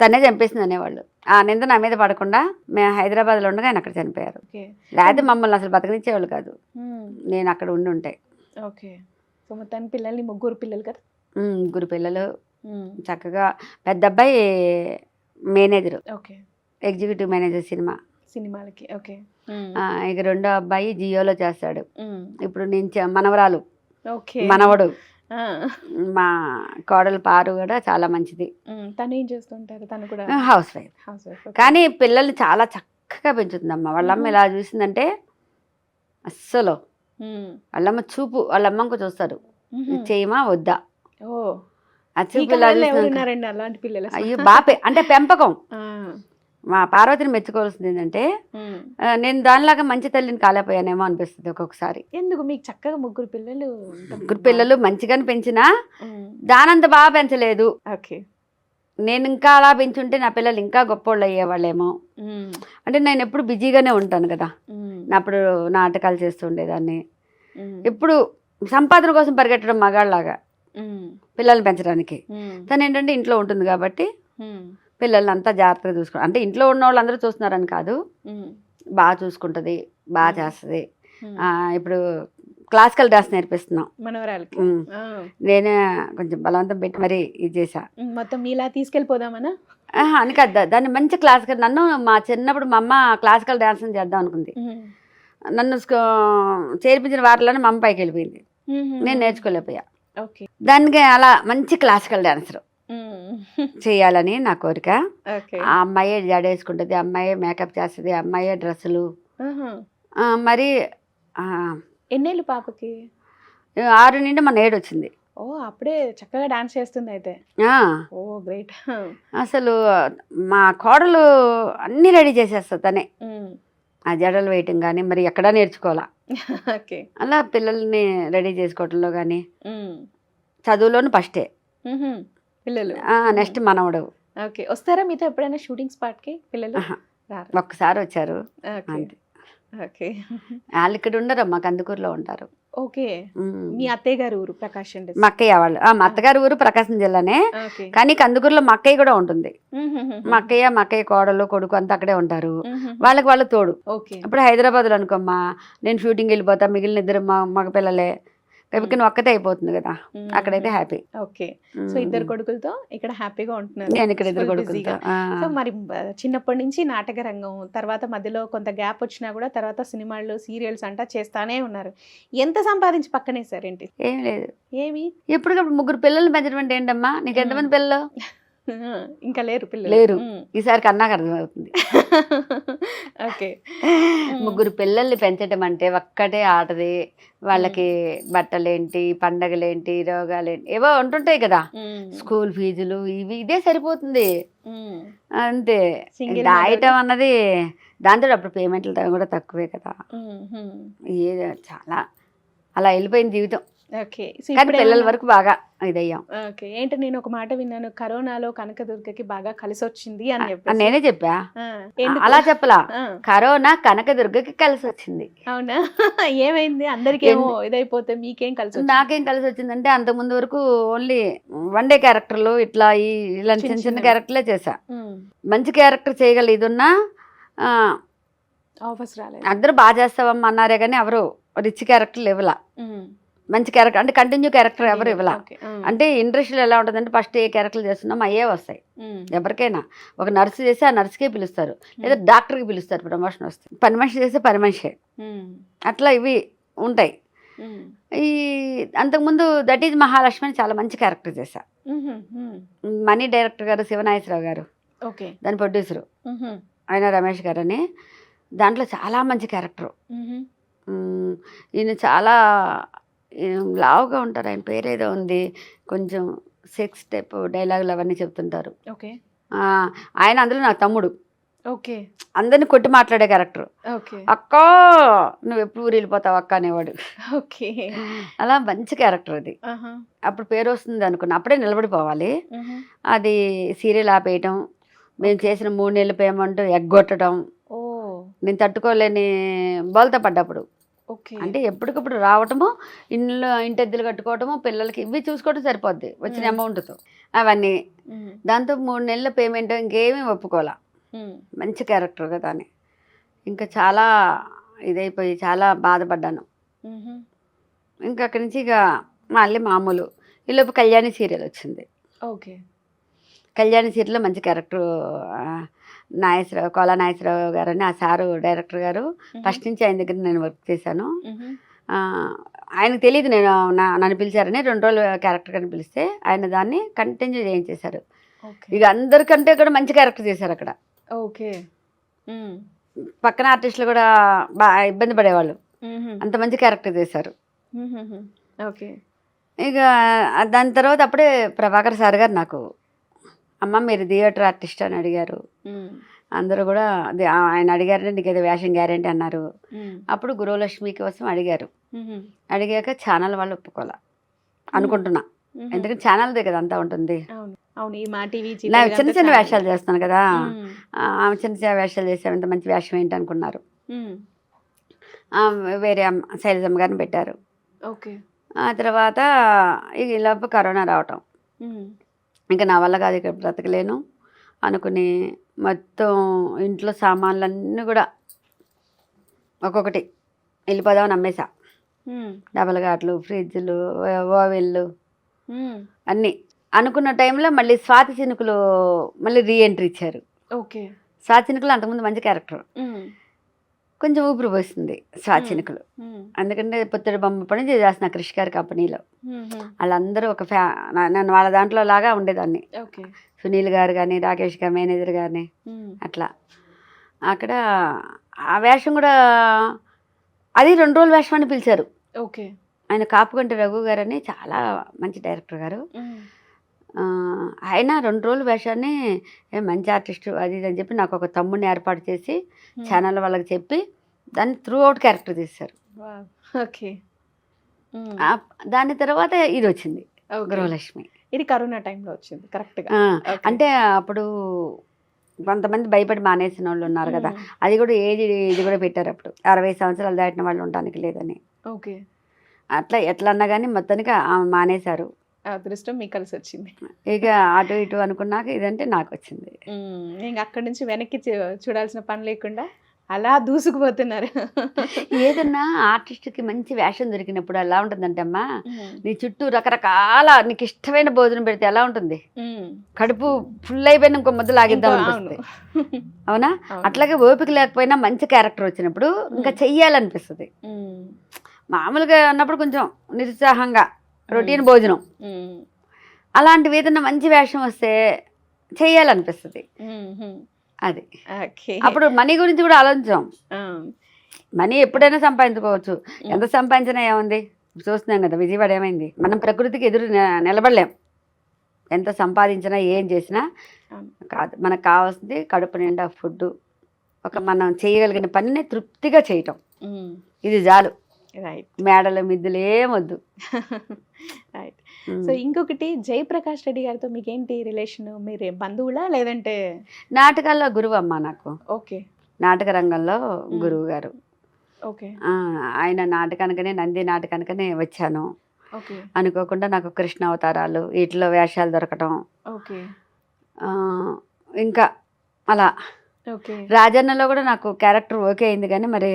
తనే చంపేసింది అనేవాళ్ళు. ఆ నింద నా మీద పడకుండా మేము హైదరాబాద్లో ఉండగా ఆయన అక్కడ చనిపోయారు. లేకపోతే మమ్మల్ని అసలు బతకనిచ్చేవాళ్ళు కాదు, నేను అక్కడ ఉండుంటే. పిల్లల్ని ముగ్గురు పిల్లలు కదా? ముగ్గురు పిల్లలు. చక్కగా పెద్ద అబ్బాయి మేనేజరు, ఎగ్జిక్యూటివ్ మేనేజర్ సినిమాలకి. ఇక రెండో అబ్బాయి జియోలో చేస్తాడు. ఇప్పుడు నేను మనవరాలు, మనవడు మా కోడలు పారు కూడా చాలా మంచిది. తను ఏం చేస్తుంటారు? తను కూడా హౌస్ వైఫ్. కానీ పిల్లల్ని చాలా చక్కగా పెంచుతుందమ్మా. వాళ్ళమ్మ ఇలా చూసిందంటే అస్సలు వాళ్ళమ్మ చూపు, వాళ్ళమ్మకు చూస్తారు, చేయమా వద్దా ఆ చూపు ఇలా చూస్తున్నారు. అయ్యో బాపే అంటే పెంపకం. మా పార్వతిని మెచ్చుకోవాల్సింది ఏంటంటే నేను దానిలాగా మంచి తల్లిని కాలేకపోయానేమో అనిపిస్తుంది ఒక్కొక్కసారి. ఎందుకు? మీకు చక్కగా ముగ్గురు పిల్లలు మంచిగానే పెంచినా దానంత బాగా పెంచలేదు. నేను ఇంకా అలా పెంచుంటే నా పిల్లలు ఇంకా గొప్పోళ్ళు అయ్యేవాళ్ళేమో. అంటే నేను ఎప్పుడు బిజీగానే ఉంటాను కదా, అప్పుడు నాటకాలు చేస్తూ ఉండేదాన్ని. ఎప్పుడు సంపాదన కోసం పరిగెట్టడం మగాళ్ళలాగా పిల్లల్ని పెంచడానికి. తను ఏంటంటే ఇంట్లో ఉంటుంది కాబట్టి పిల్లల్ని అంతా జాగ్రత్తగా చూసుకుంటారు. అంటే ఇంట్లో ఉన్న వాళ్ళు అందరూ చూస్తున్నారని కాదు, బాగా చూసుకుంటుంది, బాగా చేస్తుంది. ఇప్పుడు క్లాసికల్ డాన్స్ నేర్పిస్తున్నాం మనవరాలకి. నేనే కొంచెం బలవంతం పెట్టి మరీ ఇది చేసా. మొత్తం ఇలా తీసుకెళ్ళిపోదామనా అని కాదు, దాన్ని మంచి క్లాసికల్. నన్ను మా చిన్నప్పుడు మా అమ్మ క్లాసికల్ డాన్స్ చేద్దాం అనుకుంది. నన్ను చేర్పించిన వారిలోనే మా అమ్మ పైకి వెళ్ళిపోయింది, నేను నేర్చుకోలేకపోయా. దానికి అలా మంచి క్లాసికల్ డాన్సర్ చేయాలని నా కోరిక. ఆ అమ్మాయే జడేసుకుంటుంది, అమ్మాయే మేకప్ చేస్తుంది, అమ్మాయే డ్రెస్సులు. మరి ఎన్నేళ్ళు పాపకి? 6 నుండి మన 7 వచ్చింది. ఓ, అప్పుడే చక్కగా డాన్స్ చేస్తుంది అయితే. ఓ గ్రేట్. అసలు మా కోడలు అన్ని రెడీ చేసేస్తా తనే. ఆ జడలు వేయటం కానీ మరి ఎక్కడా నేర్చుకోవాలా. అలా పిల్లల్ని రెడీ చేసుకోవటంలో కానీ చదువులోను ఫస్టే. పిల్లలు నెక్స్ట్ మనవడు. వస్తారా మీతో ఎప్పుడైనా షూటింగ్ స్పాట్ కి పిల్లలు? ఒక్కసారి వచ్చారు అంతే. వాళ్ళు ఇక్కడ ఉండరు, మా కందుకూరులో ఉంటారు. ఓకే, మీ అత్తయ్య గారు ఊరు ప్రకాశం? మా అక్కయ్య వాళ్ళు మా అత్తగారి ఊరు ప్రకాశం జిల్లానే, కానీ కందుకూరులో మా అక్కయ్య కూడా ఉంటుంది. మా అక్కయ్య కోడలు కొడుకు అంతా అక్కడే ఉంటారు. వాళ్ళకి వాళ్ళు తోడు. ఇప్పుడు హైదరాబాద్లో అనుకోమ్మా, నేను షూటింగ్ వెళ్ళిపోతా, మిగిలిన 2 మగ పిల్లలే, కాబట్టి నువ్వు ఒక్కతే అయిపోతుంది కదా, అక్కడైతే హ్యాపీ. ఓకే, సో 2 కొడుకులతో ఇక్కడ హ్యాపీగా ఉంటున్నారు. నేను ఇక్కడ 2 కొడుకులతో. సో మరి చిన్నప్పటి నుంచి నాటక రంగం, తర్వాత మధ్యలో కొంత గ్యాప్ వచ్చినా కూడా తర్వాత సినిమాలు, సీరియల్స్ అంటా చేస్తానే ఉన్నారు. ఎంత సంపాదించి పక్కనేసారేంటి? ఏం లేదు. ఏమి? ఎప్పటికప్పుడు 3 పిల్లలు పెంచడం అంటే ఏంటమ్మా? నీకు ఎంతమంది పిల్లలు? ఇంకా పిల్లలు లేరు. ఈసారి కన్నాక అర్థమవుతుంది. ఓకే, 3 పిల్లల్ని పెంచడం అంటే ఒక్కటే ఆటది. వాళ్ళకి బట్టలేంటి, పండగలేంటి, రోగాలేంటి, ఏవో ఉంటుంటాయి కదా, స్కూల్ ఫీజులు, ఇదే సరిపోతుంది అంతే. రాయటం అన్నది దాంతో అప్పుడు పేమెంట్లు కూడా తక్కువే కదా, ఏ చాలా అలా వెళ్ళిపోయింది జీవితం. ఓకే. కానీ పిల్లల వరకు బాగా ఇదయ్యాం. ఓకే. ఏంటి నేను ఒక మాట విన్నాను, కరోనాలో కనకదుర్గకి బాగా కలిసి వచ్చింది అని చెప్పి. నేనే చెప్పా, అలా చెప్పలా, కరోనా కనకదుర్గకి కలిసి వచ్చింది. అవునా? ఏమైంది? అందరికి ఏమో ఇదైపోతే మీకేం కలిసి? నాకేం కలిసి వచ్చిందంటే అంతకుముందు వరకు ఓన్లీ వన్ డే క్యారెక్టర్లు ఇట్లా ఇలా చిన్న చిన్న క్యారెక్టర్లే చేసా. మంచి క్యారెక్టర్ చేయగల ఇది ఉన్నా ఆఫర్స్ రాలేదు. అందరూ బాగా చేస్తావమ్మా అన్నారే కానీ ఎవరు రిచ్ క్యారెక్టర్లు ఇవ్వలా. మంచి క్యారెక్టర్ అంటే కంటిన్యూ క్యారెక్టర్ ఎవరు ఇవ్వలా. అంటే ఇండస్ట్రీలో ఎలా ఉంటుందంటే ఫస్ట్ ఏ క్యారెక్టర్లు చేస్తున్నాం అయ్యే వస్తాయి ఎవరికైనా. ఒక నర్సు చేస్తే ఆ నర్సుకే పిలుస్తారు, లేదా డాక్టర్కి పిలుస్తారు ప్రమోషన్ వస్తే. పని మనిషి చేస్తే పని మనిషే, అట్లా ఇవి ఉంటాయి. ఈ అంతకుముందు దట్ ఈజ్ మహాలక్ష్మి అని చాలా మంచి క్యారెక్టర్ చేశా. మనీ డైరెక్టర్ గారు శివనాగేశ్వరరావు గారు, దాని ప్రొడ్యూసరు ఆయన రమేష్ గారు అని. దాంట్లో చాలా మంచి క్యారెక్టరు. ఈయన చాలా లావుగా ఉంటారు, ఆయన పేరేదో ఉంది, కొంచెం సెక్స్ టైప్ డైలాగులు అవన్నీ చెప్తుంటారు. ఆయన అందులో నా తమ్ముడు. అందరిని కొట్టి మాట్లాడే క్యారెక్టర్. అక్క నువ్వు ఎప్పుడు ఊరు వెళ్ళిపోతావు అక్క అనేవాడు. అలా మంచి క్యారెక్టర్ అది. అప్పుడు పేరు వస్తుంది అనుకున్నా, అప్పుడే నిలబడిపోవాలి. అది సీరియల్ ఆపేయటం, మేము చేసిన 3 నెలల పేమెంట్ ఎగ్గొట్టడం, నేను తట్టుకోలేని బోల్తా పడ్డప్పుడు. అంటే ఎప్పటికప్పుడు రావటము, ఇంటెద్దులు కట్టుకోవటము, పిల్లలకి ఇవి చూసుకోవటం సరిపోద్ది వచ్చిన అమౌంట్తో అవన్నీ. దాంతో 3 నెలల పేమెంట్ ఇంకేమీ ఒప్పుకోవాలా. మంచి క్యారెక్టర్ కదా అని ఇంకా చాలా ఇదైపోయి చాలా బాధపడ్డాను. ఇంకా అక్కడి నుంచి ఇక మళ్ళీ మామూలు. ఈలోపు కళ్యాణి సీరియల్ వచ్చింది. కళ్యాణి సీరియల్లో మంచి క్యారెక్టర్, నాగేశ్వరరావు, కోలా నాగేశ్వరరావు గారు అని ఆ సారు డైరెక్టర్ గారు. ఫస్ట్ నుంచి ఆయన దగ్గర నేను వర్క్ చేశాను. ఆయనకు తెలియదు నేను నన్ను పిలిచారని. 2 రోజులు క్యారెక్టర్ అని పిలిస్తే ఆయన దాన్ని కంటిన్యూ చేయించేశారు. ఇక అందరికంటే కూడా మంచి క్యారెక్టర్ చేశారు అక్కడ. పక్కన ఆర్టిస్టులు కూడా బాగా ఇబ్బంది పడేవాళ్ళు, అంత మంచి క్యారెక్టర్ చేశారు. ఇక దాని తర్వాత అప్పుడే ప్రభాకర్ సార్ గారు నాకు, అమ్మ మీరు థియేటర్ ఆర్టిస్ట్ అని అడిగారు. అందరూ కూడా ఆయన అడిగారంటే నీకు ఏదో వేషం గ్యారెంటీ అన్నారు. అప్పుడు గృహలక్ష్మి కోసం అడిగారు. అడిగాక ఛానల్ వాళ్ళు ఒప్పుకోలే అనుకుంటున్నా, ఎందుకంటే ఛానల్దే కదా అంతా ఉంటుంది. నాకు చిన్న చిన్న వేషాలు చేస్తాను కదా, ఆమె చిన్న చిన్న వేషాలు చేసాము, ఇంత మంచి వేషం ఏంటి అనుకున్నారు. వేరే శైలజమ్మ గారిని పెట్టారు. ఆ తర్వాత ఇక ఇలాప కరోనా రావటం, ఇంకా నా వల్ల కాదు, ఇక్కడ బ్రతకలేను అనుకుని మొత్తం ఇంట్లో సామాన్లన్నీ కూడా ఒక్కొక్కటి వెళ్ళిపోదామని అమ్మేశా. డబల్ గాట్లు, ఫ్రిడ్జ్లు, ఓవెన్లు అన్నీ. అనుకున్న టైంలో మళ్ళీ స్వాతి చినుకులు మళ్ళీ రీఎంట్రీ ఇచ్చారు. స్వాతి చినుకులు అంతకుముందు మంచి క్యారెక్టర్, కొంచెం ఊపిరి పోస్తుంది స్వాతి చినుకులు. ఎందుకంటే పుత్తడి బొమ్మ పని చేస్తున్నా క్రిష్ గారి కంపెనీలో. వాళ్ళందరూ ఒక నన్ను వాళ్ళ దాంట్లో లాగా ఉండేదాన్ని. సునీల్ గారు కానీ, రాకేష్ గారు మేనేజర్ గారిని అట్లా. అక్కడ ఆ వేషం కూడా అది 2 రోజుల వేషం అని పిలిచారు. ఆయన కాపుగంటి రఘు గారు అని చాలా మంచి డైరెక్టర్ గారు. ఆయన 2 రోజుల వేషాన్ని మంచి ఆర్టిస్టు అది ఇది అని చెప్పి నాకు ఒక తమ్ముడిని ఏర్పాటు చేసి ఛానల్ వాళ్ళకి చెప్పి దాన్ని త్రూ అవుట్ క్యారెక్టర్ చేశారు. దాని తర్వాత ఇది వచ్చింది గృహలక్ష్మి. ఇది కరోనా టైంలో వచ్చింది కరెక్ట్గా. అంటే అప్పుడు కొంతమంది భయపడి మానేసిన వాళ్ళు ఉన్నారు కదా, అది కూడా ఏజ్ ఇది కూడా పెట్టారు అప్పుడు. 60 సంవత్సరాలు దాటిన వాళ్ళు ఉండడానికి లేదని. అట్లా ఎట్లా అన్నా కానీ మొత్తానికి మానేశారు. అదృష్టం మీకు కలిసి వచ్చింది. ఇక అటు ఇటు అనుకున్నాక ఇదంటే నాకు వచ్చింది. ఇంకా అక్కడి నుంచి వెనక్కి చూడాల్సిన పని లేకుండా అలా దూసుకుపోతున్నారు. ఏదన్నా ఆర్టిస్ట్కి మంచి వేషం దొరికినప్పుడు ఎలా ఉంటుందంటే అమ్మా, నీ చుట్టూ రకరకాల నీకు ఇష్టమైన భోజనం పెడితే ఎలా ఉంటుంది, కడుపు ఫుల్ అయిపోయినా ఇంకో ముద్ద లాగిద్దాం అనిపిస్తుంది. అవునా? అట్లాగే ఓపిక లేకపోయినా మంచి క్యారెక్టర్ వచ్చినప్పుడు ఇంకా చెయ్యాలనిపిస్తుంది. మామూలుగా అన్నప్పుడు కొంచెం నిరుత్సాహంగా రొటీన్ భోజనం, అలాంటివి ఏదన్నా మంచి వేషం వస్తే చెయ్యాలనిపిస్తుంది. అది అప్పుడు మనీ గురించి కూడా ఆలోచించాం. మనీ ఎప్పుడైనా సంపాదించుకోవచ్చు, ఎంత సంపాదించినా ఏముంది. చూస్తున్నాం కదా విజయవాడ ఏమైంది. మనం ప్రకృతికి ఎదురు నిలబడలేం, ఎంత సంపాదించినా ఏం చేసినా కాదు. మనకు కావాల్సింది కడుపు నిండా ఫుడ్, ఒక మనం చేయగలిగిన పనిని తృప్తిగా చేయటం, ఇది చాలు. రైట్. మేడలు మిద్దులు ఏమొద్దు. రైట్. సో ఇంకొకటి, జయప్రకాష్ రెడ్డి గారితో మీకేంటి రిలేషన్? మీరు బంధువులా లేదంటే? నాటకాల్లో గురువు అమ్మ నాకు. ఓకే. నాటక రంగంలో గురువు గారు. ఓకే. ఆయన నాటకానికనే, నంది నాటకానికనే వచ్చాను. ఓకే. అనుకోకుండా నాకు కృష్ణ అవతారాలు వీటిలో వేషాలు దొరకటం, ఓకే. ఇంకా అలా ఓకే. రాజన్నలో కూడా నాకు క్యారెక్టర్ ఓకే అయింది, కానీ మరి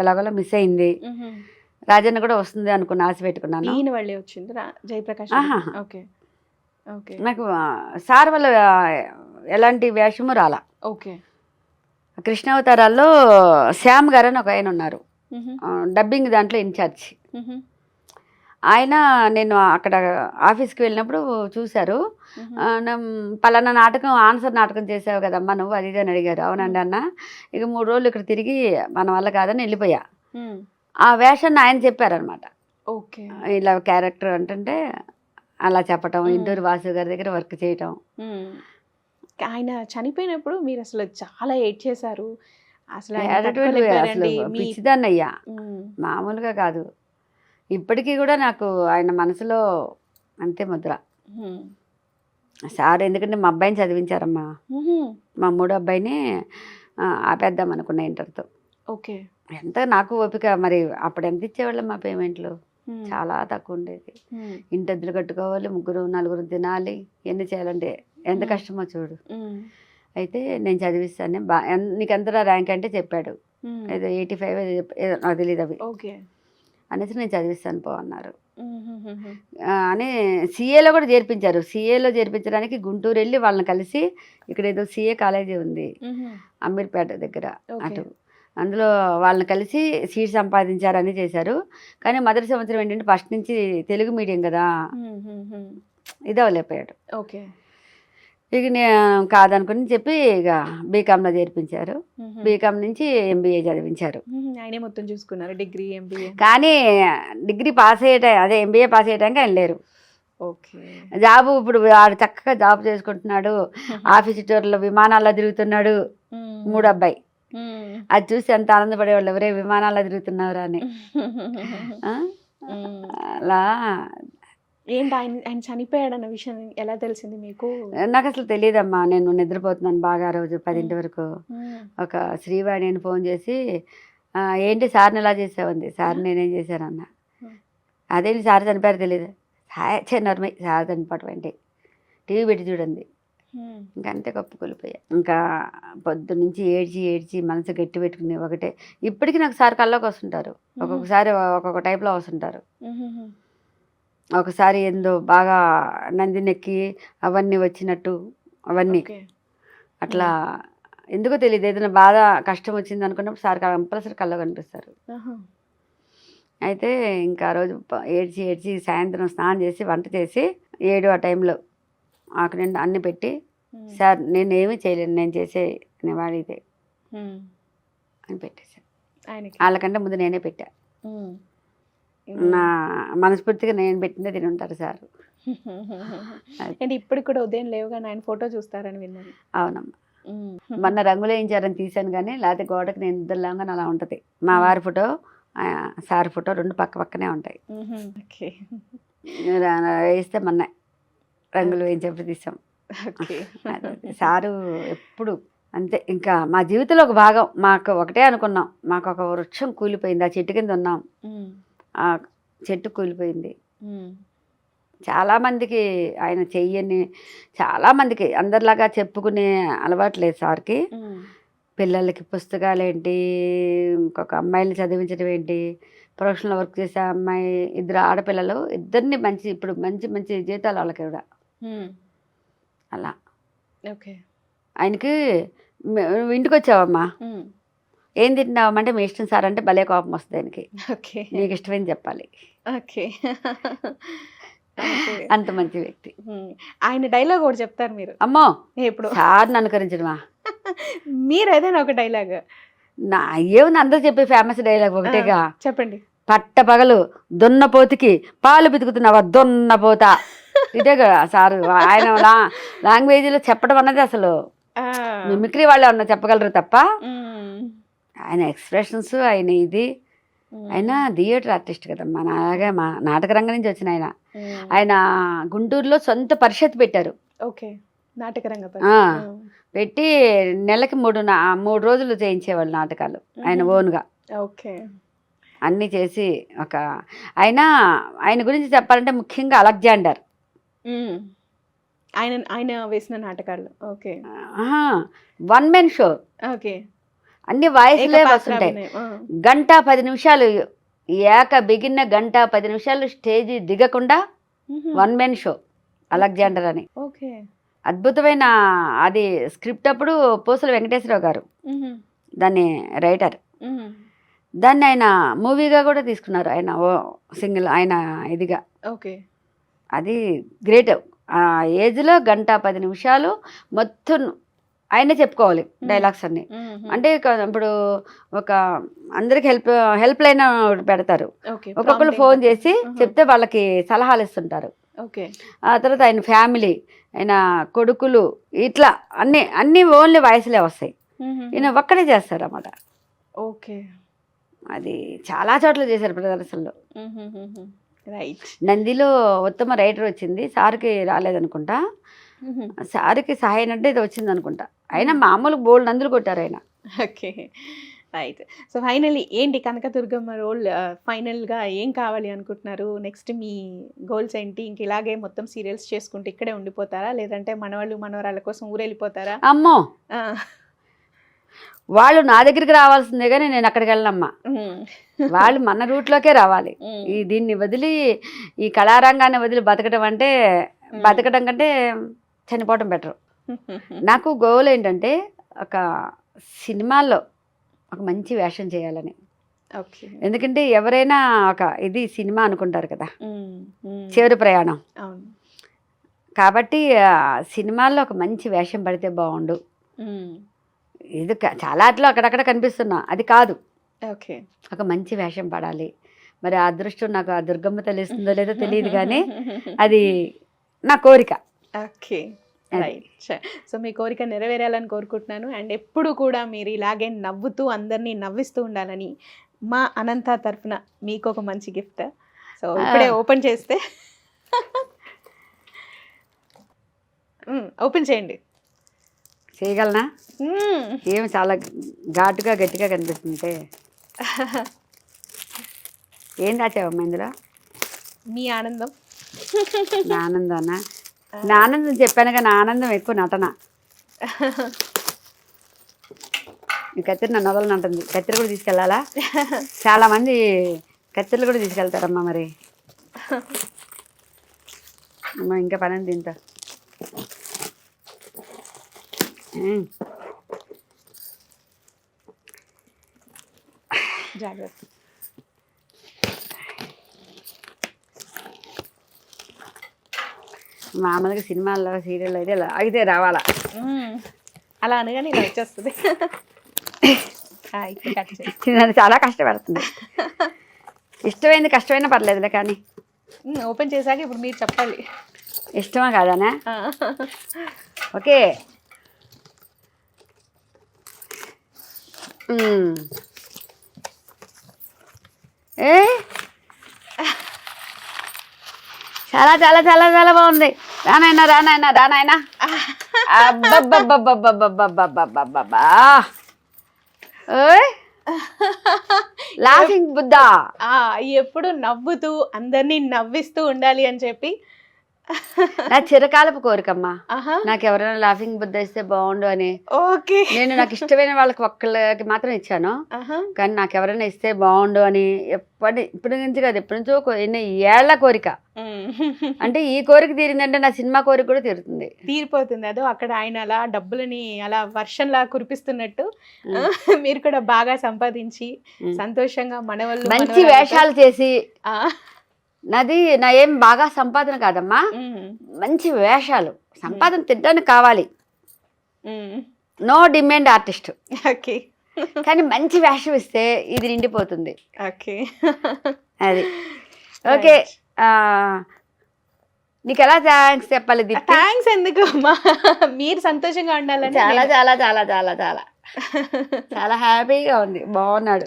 ఎలాగోలా మిస్ అయింది. రాజన్న కూడా వస్తుంది అనుకున్న, ఆశ పెట్టుకున్నాను. ఈయన వాళ్ళే వచ్చింది జయప్రకాష్. ఓకే. ఓకే. నాకు సార్ వల్ల ఎలాంటి వేషము రాలా. ఓకే. కృష్ణ అవతారాల్లో శ్యామ్ గారు అని ఒక ఆయన ఉన్నారు, డబ్బింగ్ దాంట్లో ఇన్ఛార్జ్. ఆయన నేను అక్కడ ఆఫీస్కి వెళ్ళినప్పుడు చూశారు. పలానా నాటకం, ఆన్సర్ నాటకం చేసావు కదమ్మా నువ్వు, అది ఇది అని అడిగారు. అవునండి అన్న, ఇక 3 రోజులు ఇక్కడ తిరిగి మన వల్ల కాదని వెళ్ళిపోయా. ఆ వేషాన్ని ఆయన చెప్పారనమాట. ఓకే. ఇలా క్యారెక్టర్ అంటే అలా చెప్పటం, ఇంటూరు వాసు గారి దగ్గర వర్క్ చేయటం. ఆయన చనిపోయినప్పుడు మీరు అసలు చాలా ఏడ్ చేశారు. అసలు పిచ్చిదాన్ని అయ్యా, మామూలుగా కాదు. ఇప్పటికీ కూడా నాకు ఆయన మనసులో అంతే ముద్ర. సార్ ఎందుకంటే మా అబ్బాయిని చదివించారమ్మా, మా 3వ అబ్బాయిని ఆపేద్దాం అనుకున్నా ఇంటర్తో. ఓకే. ఎంత నాకు ఓపిక, మరి అప్పుడు ఎంత ఇచ్చేవాళ్ళం మా పేమెంట్లు, చాలా తక్కువ ఉండేది. ఇంటద్దులు కట్టుకోవాలి, 3 4 తినాలి, ఎన్ని చేయాలంటే ఎంత కష్టమో చూడు. అయితే నేను చదివిస్తాను, నీకు ఎంత ర్యాంక్ అంటే చెప్పాడు, ఏదో 85 నాకు తెలియదు అవి. ఓకే. అనేసి నేను చదివిస్తాను పో అన్నారు. అని సిఏలో కూడా చేర్పించారు. సిఏలో చేర్పించడానికి గుంటూరు వెళ్ళి వాళ్ళని కలిసి, ఇక్కడ ఏదో సిఏ కాలేజీ ఉంది అమీర్పేట దగ్గర, అటు అందులో వాళ్ళని కలిసి సీట్ సంపాదించారని చేశారు. కానీ మొదటి సంవత్సరం ఏంటంటే ఫస్ట్ నుంచి తెలుగు మీడియం కదా, ఇది అవ్వలేకపోయాడు. ఓకే. ఇక నేను కాదనుకుని చెప్పి ఇక బీకామ్లో చేర్పించారు. బీకామ్ నుంచి ఎంబీఏ చదివించారు. ఆయనే మొత్తం చూసుకున్నారు, డిగ్రీ ఎంబీఏ. కానీ డిగ్రీ పాస్ అయ్యే అదే ఎంబీఏ పాస్ అయ్యడానికి ఆయన లేరు. ఓకే. జాబు ఇప్పుడు వాడు చక్కగా జాబ్ చేసుకుంటున్నాడు, ఆఫీస్ టూర్లో విమానాల్లో తిరుగుతున్నాడు. 3వ అబ్బాయి అది చూసి ఎంత ఆనందపడేవాళ్ళు, ఎవరే విమానాల్లో తిరుగుతున్నావురా అని. అలా ఏంటి ఆయన చనిపోయాడన్న విషయం ఎలా తెలిసింది మీకు? నాకు అసలు తెలియదమ్మా, నేను నిద్రపోతున్నాను బాగా రోజు 10 వరకు. ఒక శ్రీవాణి అని ఫోన్ చేసి, ఏంటి సార్ని ఎలా చేసావుంది. సార్ నేనేం చేశానన్నా, అదేంటి సార్ చనిపోయారు తెలియదు. నర్మై సార్ చనిపోవటం ఏంటి, టీవీ పెట్టి చూడండి. ఇంకంతే కప్పుకొలిపోయా. ఇంకా పొద్దున్నుంచి ఏడ్చి మనసు గట్టి పెట్టుకుని ఒకటే. ఇప్పటికీ నాకు సార్ కల్లోకి వస్తుంటారు, ఒక్కొక్కసారి ఒక్కొక్క టైప్లో వస్తుంటారు. ఒకసారి ఏందో బాగా నందినెక్కి అవన్నీ వచ్చినట్టు, అవన్నీ అట్లా ఎందుకో తెలియదు. ఏదైనా బాధ కష్టం వచ్చింది అనుకున్నప్పుడు సార్ కంపల్సరీ కల్లో కనిపిస్తారు. అయితే ఇంకా ఆ రోజు ఏడ్చి సాయంత్రం స్నానం చేసి వంట చేసి 7 ఆ టైంలో ఆకు నిండా అన్ని పెట్టి, సార్ నేను ఏమీ చేయలేను, నేను చేసే వాడిదే అని పెట్టేశాను. వాళ్ళకంటే ముందు నేనే పెట్టా. నా మనస్ఫూర్తిగా నేను పెట్టిందే తిని ఉంటారు సార్. అంటే ఇప్పుడు కూడా ఉదయం లేవుగా ఆయన ఫోటో చూస్తారని విన్నాను. అవునమ్మా, మొన్న రంగులు వేయించారని తీసాను, కానీ లేకపోతే గోడకు నేను ఇద్దరులాగా అలా ఉంటుంది. మా వారి ఫోటో, సార్ ఫోటో 2 పక్కనే ఉంటాయి. వేస్తే మొన్న రంగులు వేయించేప్పుడు తీసాం. సారు ఎప్పుడు అంతే. ఇంకా మా జీవితంలో ఒక భాగం. మాకు ఒకటే అనుకున్నాం, మాకు ఒక వృక్షం కూలిపోయింది, ఆ చెట్టు కింద ఉన్నాం, ఆ చెట్టు కూలిపోయింది. చాలామందికి ఆయన చెయ్యని, చాలామందికి అందరిలాగా చెప్పుకునే అలవాటు లేదు సార్కి. పిల్లలకి పుస్తకాలు ఏంటి, ఇంకొక అమ్మాయిని చదివించడం ఏంటి, ప్రొఫెషనల్ వర్క్ చేసే అమ్మాయి, 2 ఆడపిల్లలు, ఇద్దరిని ఇప్పుడు మంచి జీతాలు వాళ్ళకి కూడా. అలా ఓకే. ఆయనకి ఇంటికి వచ్చావమ్మా, ఏం తింటున్నావమ్మంటే మీ ఇష్టం సార్ అంటే భలే కోపం వస్తుంది ఆయనకి. నీకు ఇష్టమని చెప్పాలి. ఓకే. అంత మంచి వ్యక్తి. ఆయన డైలాగ్ ఒకటి చెప్తారు మీరు. అమ్మో, ఎప్పుడు సార్ని అనుకరించడమా? మీరు ఏదైనా ఒక డైలాగ్. నా ఏమన్నా అందరూ చెప్పే ఫేమస్ డైలాగ్ ఒకటేగా, చెప్పండి. పట్టపగలు దున్నపోతుకి పాలు పితుకుతున్నావా దున్నపోత. ఇదే కదా సారు ఆయన లాంగ్వేజ్లో చెప్పడం అన్నది అసలు మిమిక్రీ వాళ్ళు ఏమన్నా చెప్పగలరు తప్ప ఆయన ఎక్స్ప్రెషన్స్ ఆయన ఇది ఆయన థియేటర్ ఆర్టిస్ట్ కదమ్మా. అలాగే మా నాటక రంగం నుంచి వచ్చిన ఆయన గుంటూరులో సొంత పరిషత్ పెట్టారు. ఓకే, నాటక రంగ పెట్టి నెలకి 3 రోజులు చేయించేవాళ్ళు నాటకాలు ఆయన ఓన్గా. ఓకే, అన్నీ చేసి ఆయన గురించి చెప్పాలంటే ముఖ్యంగా అలెగ్జాండర్ ఆయన వేసిన నాటకాలు. Okay, 1 man show. ఓకే, అన్ని వాయిస్లే వస్తుంటాయి. 1:10 బిగిన్న 1:10 స్టేజ్ దిగకుండా 1 man షో అలెగ్జాండర్ అని. ఓకే, అద్భుతమైన అది స్క్రిప్ట్ అప్పుడు పూసల వెంకటేశ్వరరావు గారు దాన్ని రైటర్. దాన్ని ఆయన మూవీగా కూడా తీసుకున్నారు ఆయన సింగిల్ ఆయన ఇదిగా. ఓకే, అది గ్రేట్. ఆ ఏజ్లో 1:10 మొత్తం ఆయనే చెప్పుకోవాలి డైలాగ్స్ అన్ని. అంటే ఇప్పుడు ఒక అందరికి హెల్ప్ లైన్ పెడతారు, ఒక్కొక్కరు ఫోన్ చేసి చెప్తే వాళ్ళకి సలహాలు ఇస్తుంటారు. ఆ తర్వాత ఆయన ఫ్యామిలీ, ఆయన కొడుకులు, ఇట్లా అన్ని ఓన్లీ వాయిస్లే వస్తాయి. ఈయన ఒక్కడే చేస్తారు అన్నమాట. ఓకే, అది చాలా చోట్ల చేశారు ప్రదర్శనలో. నందిలో ఉత్తమ రైటర్ వచ్చింది, సార్కి రాలేదనుకుంటా. సార్కి సహాయం అంటే ఇది వచ్చింది అనుకుంటా. అయినా మామూలు బోల్డ్ నందులు కొట్టారు ఆయన. Okay, right. సో ఫైనల్లీ ఏంటి కనకదుర్గమ్మ రోల్ ఫైనల్గా ఏం కావాలి అనుకుంటున్నారు? నెక్స్ట్ మీ గోల్స్ ఏంటి? ఇంక ఇలాగే మొత్తం సీరియల్స్ చేసుకుంటూ ఇక్కడే ఉండిపోతారా, లేదంటే మనవాళ్ళు మనవరాళ్ళ కోసం ఊరెళ్ళిపోతారా? అమ్మో, వాళ్ళు నా దగ్గరికి రావాల్సిందే కానీ నేను అక్కడికి వెళ్ళనమ్మా. వాళ్ళు మన రూట్లోకే రావాలి. దీన్ని వదిలి ఈ కళారంగాన్ని వదిలి బతకడం కంటే చనిపోవటం బెటర్. నాకు గోల్ ఏంటంటే ఒక సినిమాల్లో ఒక మంచి వేషం చేయాలని. ఎందుకంటే ఎవరైనా ఒక ఇది సినిమా అనుకుంటారు కదా, చివరి ప్రయాణం. కాబట్టి సినిమాల్లో ఒక మంచి వేషం పడితే బాగుండు. ఇది చాలా అట్లా అక్కడక్కడ కనిపిస్తున్నా, అది కాదు. ఒక మంచి వేషం పడాలి. మరి ఆ అదృష్టం నాకు ఆ దుర్గమ్మ తెలుస్తుందో లేదో తెలియదు కానీ అది నా కోరిక. Okay, right. సో మీ కోరిక నెరవేరాలని కోరుకుంటున్నాను. అండ్ ఎప్పుడు కూడా మీరు ఇలాగే నవ్వుతూ అందరినీ నవ్విస్తూ ఉండాలని మా అనంత తరఫున మీకు ఒక మంచి గిఫ్ట్. సో ఇప్పుడే ఓపెన్ చేస్తే ఓపెన్ చేయండి. చేయగలనా? ఏమి చాలా ఘాటుగా గట్టిగా కనిపిస్తుంటే ఏం దాచావమ్మా ఇందులో? మీ ఆనందం. నా ఆనందానా? నా ఆనందం చెప్పాను కానీ నా ఆనందం ఎక్కువ నటన. ఈ కత్తిరి నన్ను వదలనంటుంది. కత్తిరి కూడా తీసుకెళ్ళాలా? చాలా మంది కత్తిరిలు కూడా తీసుకెళ్తారమ్మా. మరి అమ్మా ఇంకా పని దీంతో. జాగ్రత్త. మామూలుగా సినిమాల్లో సీరియల్లో అయితే లాగితే రావాలా, అలా అనగానే ఇలా వచ్చేస్తుంది. నన్ను చాలా కష్టపడుతుంది. ఇష్టమైంది కష్టమైనా పర్లేదులే కానీ ఓపెన్ చేశాక ఇప్పుడు మీరు చెప్పాలి ఇష్టమా కాదానా. ఓకే, చాలా చాలా చాలా చాలా బాగుంది. రానాయనా అబ్బబ్బబ్బబ్బబ్బబ్బబ్బబ్బబ్బబ్బబ్బా. లాఫింగ్ బుద్ధా. ఎప్పుడు నవ్వుతూ అందరినీ నవ్విస్తూ ఉండాలి అని చెప్పి నా చిరకాలపు కోరికమ్మా. నాకు ఎవరైనా లాఫింగ్ బుద్ధ ఇస్తే బాగుండు అని. ఓకే, నేను నాకు ఇష్టమైన వాళ్ళకి ఒక్కళ్ళకి మాత్రం ఇచ్చాను, కానీ నాకు ఎవరైనా ఇస్తే బాగుండు అని ఇప్పటి నుంచి కాదు, ఎప్పటి నుంచో ఎన్ని ఏళ్ల కోరిక. అంటే ఈ కోరిక తీరిందంటే నా సినిమా కోరిక కూడా తీరిపోతుంది. అదో అక్కడ ఆయన అలా డబ్బులని అలా వర్షంలా కురిపిస్తున్నట్టు మీరు కూడా బాగా సంపాదించి సంతోషంగా మనవాళ్ళు మంచి వేషాలు చేసి. నా ఏం బాగా సంపాదన కాదమ్మా, మంచి వేషాలు. సంపాదన తినడానికి కావాలి, నో డిమాండ్ ఆర్టిస్ట్. ఓకే, కానీ మంచి వేషం ఇస్తే ఇది నిండిపోతుంది. ఓకే, అది ఓకే. నీకు ఎలా థ్యాంక్స్ చెప్పాలి దీప్తి? థ్యాంక్స్ ఎందుకు అమ్మా, మీరు సంతోషంగా ఉండాలని చాలా చాలా చాలా చాలా చాలా చాలా హ్యాపీగా ఉంది. బాగున్నాడు.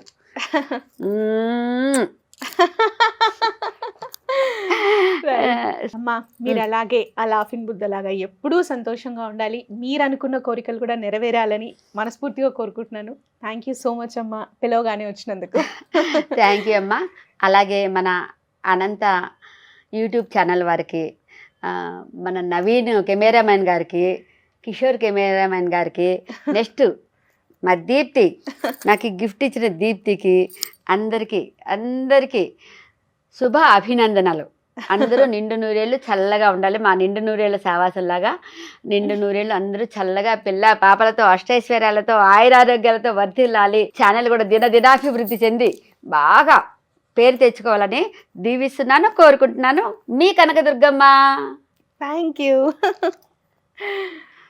అమ్మా మీరు అలాగే ఆ లాఫింగ్ బుద్ధలాగా ఎప్పుడూ సంతోషంగా ఉండాలి, మీరు అనుకున్న కోరికలు కూడా నెరవేరాలని మనస్ఫూర్తిగా కోరుకుంటున్నాను. థ్యాంక్ యూ సో మచ్ అమ్మా, పిలవగానే వచ్చినందుకు. థ్యాంక్ యూ అమ్మా. అలాగే మన అనంత యూట్యూబ్ ఛానల్ వారికి, మన నవీన్ కెమెరామెన్ గారికి, కిషోర్ కెమెరామెన్ గారికి, నెక్స్ట్ మా దీప్తి, నాకు ఈ గిఫ్ట్ ఇచ్చిన దీప్తికి, అందరికీ శుభ అభినందనలు. అందరూ నిండు నూరేళ్ళు చల్లగా ఉండాలి. మా నిండు నూరేళ్ళ సావాసంలాగా నిండు నూరేళ్ళు అందరూ చల్లగా పిల్ల పాపలతో అష్టైశ్వర్యాలతో ఆయురారోగ్యాలతో వర్ధిల్లాలి. ఛానల్ కూడా దినాభివృద్ధి చెంది బాగా పేరు తెచ్చుకోవాలని దీవిస్తున్నాను, కోరుకుంటున్నాను. మీ కనకదుర్గమ్మ. Thank you.